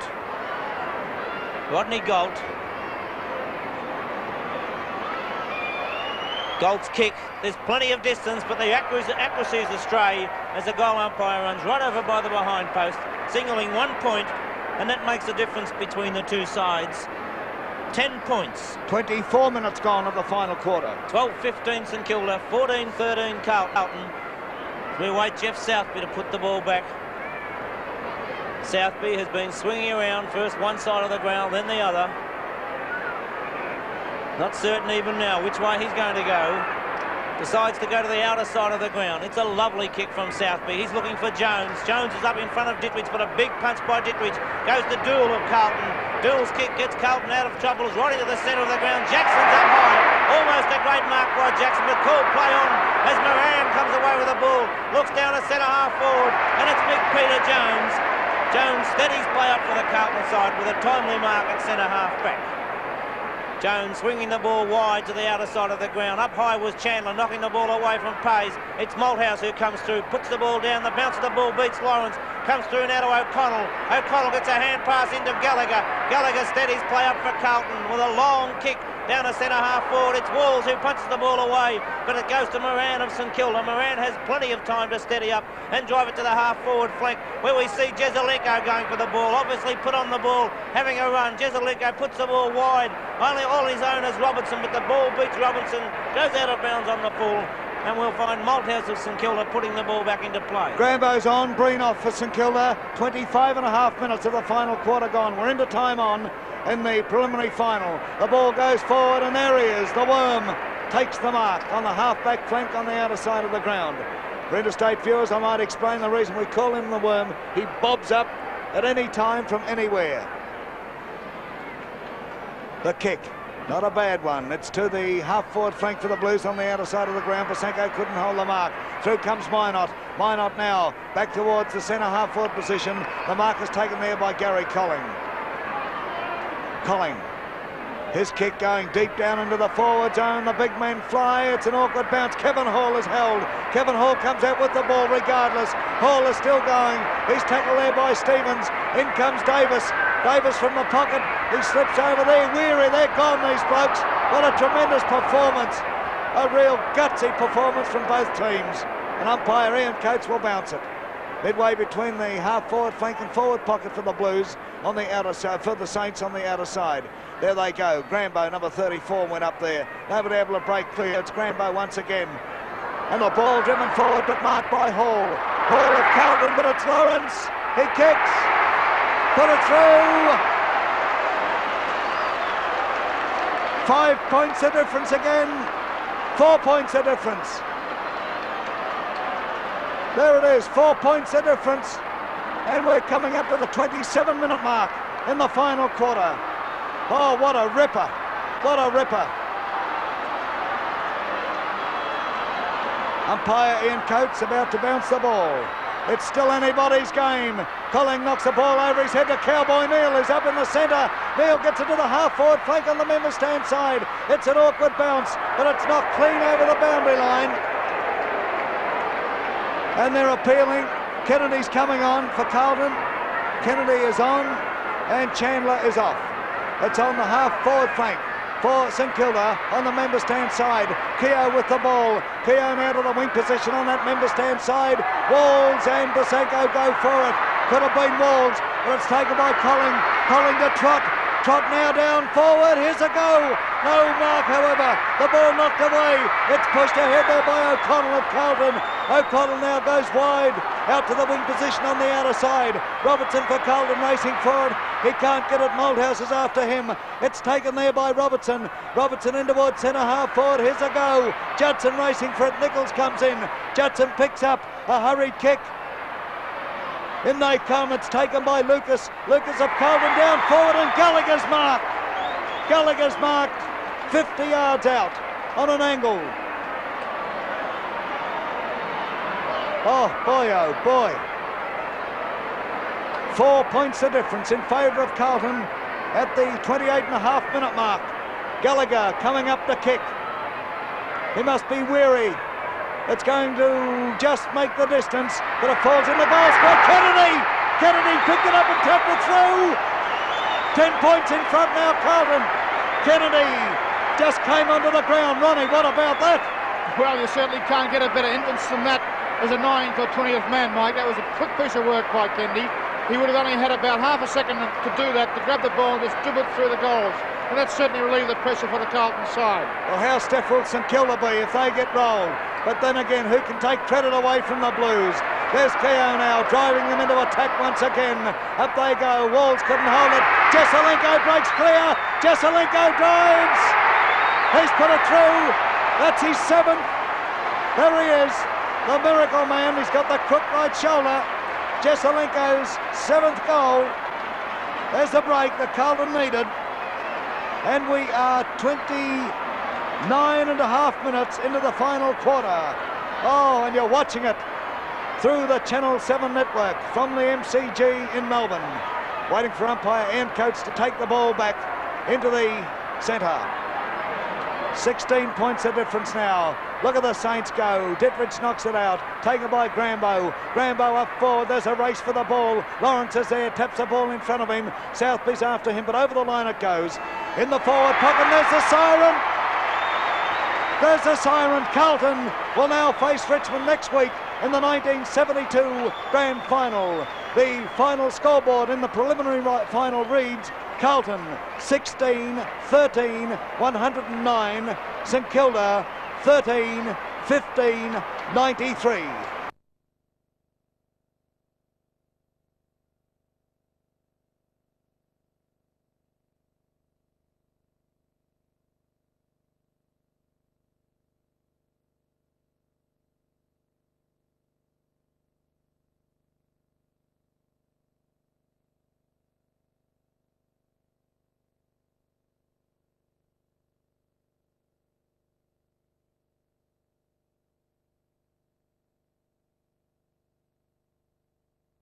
Rodney Galt. Galt's kick. There's plenty of distance, but the accuracy is astray as the goal umpire runs right over by the behind post, signalling 1 point, and that makes the difference between the two sides. 10 points. 24 minutes gone of the final quarter. 12-15 St Kilda, 14-13 Carlton. We wait Jeff Southby to put the ball back. Southby has been swinging around, first one side of the ground, then the other. Not certain even now which way he's going to go. Decides to go to the outer side of the ground. It's a lovely kick from Southby. He's looking for Jones. Jones is up in front of Dittrich, but a big punch by Dittrich. Goes to Dool of Carlton. Dool's kick gets Carlton out of trouble. Is right into the centre of the ground. Jackson's up high. Almost a great mark by Jackson, but called play on as Moran comes away with the ball. Looks down a centre half forward, and it's big Peter Jones. Jones steadies play up for the Carlton side with a timely mark at centre half back. Jones swinging the ball wide to the outer side of the ground. Up high was Chandler, knocking the ball away from Pays. It's Malthouse who comes through, puts the ball down. The bounce of the ball beats Lawrence. Comes through now to O'Connell. O'Connell gets a hand pass into Gallagher. Gallagher steadies play up for Carlton with a long kick down to centre half forward. It's Walls who punches the ball away, but it goes to Moran of St Kilda. Moran has plenty of time to steady up and drive it to the half forward flank, where we see Jezelenko going for the ball. Obviously put on the ball, having a run. Jezelenko puts the ball wide, only all his own is Robertson, but the ball beats Robertson, goes out of bounds on the full. And we'll find Malthouse of St Kilda putting the ball back into play. Grambo's on, Breen off for St Kilda. 25.5 minutes of the final quarter gone. We're into time on in the preliminary final. The ball goes forward, and there he is. The Worm takes the mark on the half-back flank on the outer side of the ground. For interstate viewers, I might explain the reason we call him the Worm. He bobs up at any time from anywhere. The kick. Not a bad one. It's to the half-forward flank for the Blues on the outer side of the ground. Pasenko couldn't hold the mark. Through comes Minot. Minot now back towards the centre half-forward position. The mark is taken there by Gary Colling. Colling. His kick going deep down into the forward zone. The big men fly. It's an awkward bounce. Kevin Hall is held. Kevin Hall comes out with the ball regardless. Hall is still going. He's tackled there by Stevens. In comes Davis. Davis from the pocket, he slips over there, weary, they're gone, these blokes. What a tremendous performance. A real gutsy performance from both teams. And umpire Ian Coates will bounce it. Midway between the half-forward flank and forward pocket for the Blues on the outer side, for the Saints on the outer side. There they go. Grambo, number 34, went up there. Nobody able to break clear. It's Grambo once again. And the ball driven forward, but marked by Hall. Hall of Carlton, but it's Lawrence. He kicks. Put it through. 5 points of difference again. 4 points of difference. There it is, 4 points of difference. And we're coming up to the 27-minute mark in the final quarter. Oh, what a ripper. What a ripper. Umpire Ian Coates about to bounce the ball. It's still anybody's game. Colling knocks the ball over his head to Cowboy Neal, who's up in the centre. Neal gets it to the half-forward flank on the member stand side. It's an awkward bounce, but it's not clean over the boundary line. And they're appealing. Kennedy's coming on for Carlton. Kennedy is on, and Chandler is off. It's on the half-forward flank for St Kilda on the member stand side. Keogh with the ball. Keogh now to the wing position on that member stand side. Walls and Pasenko go for it. Could have been Walls, but it's taken by Colling. Colling to Trott. Trott now down forward. Here's a go. No mark, however. The ball knocked away. It's pushed ahead there by O'Connell of Carlton. O'Connell now goes wide. Out to the wing position on the outer side. Robertson for Carlton racing forward. He can't get it. Malthouse is after him. It's taken there by Robertson. Robertson in towards centre half forward. Here's a go. Judson racing for it. Nichols comes in. Judson picks up a hurried kick. In they come. It's taken by Lucas. Lucas of Carlton down forward, and Gallagher's marked. Gallagher's marked 50 yards out on an angle. Oh boy. 4 points of difference in favour of Carlton at the 28.5-minute mark. Gallagher coming up the kick. He must be weary. It's going to just make the distance, but it falls in the goal square. Kennedy picked it up and tapped it through. 10 points in front now, Carlton. Kennedy just came onto the ground. Ronnie, what about that? Well, you certainly can't get a better entrance than that as a 9th or 20th man, Mike. That was a quick piece of work by Kennedy. He would have only had about half a second to do that, to grab the ball and just dribble it through the goals. And that certainly relieved the pressure for the Carlton side. Well, how stiff will St Kilda be if they get rolled? But then again, who can take credit away from the Blues? There's Keogh now, driving them into attack once again. Up they go. Walls couldn't hold it. Jezelenko breaks clear. Jezelenko drives. He's put it through. That's his 7th. There he is, the miracle man. He's got the crook right shoulder. Jezelenko's 7th goal. There's the break that Carlton needed. And we are 29.5 minutes into the final quarter. Oh, and you're watching it through the Channel 7 network from the MCG in Melbourne. Waiting for umpire Ian Coates to take the ball back into the centre. 16 points of difference now. Look at the Saints go. Dittrich knocks it out. Taken by Grambo. Grambo up forward. There's a race for the ball. Lawrence is there. Taps the ball in front of him. Southby's after him, but over the line it goes. In the forward pocket, and there's the siren. There's the siren. Carlton will now face Richmond next week in the 1972 Grand Final. The final scoreboard in the preliminary final reads Carlton 16-13, 109. St Kilda 13-15, 93.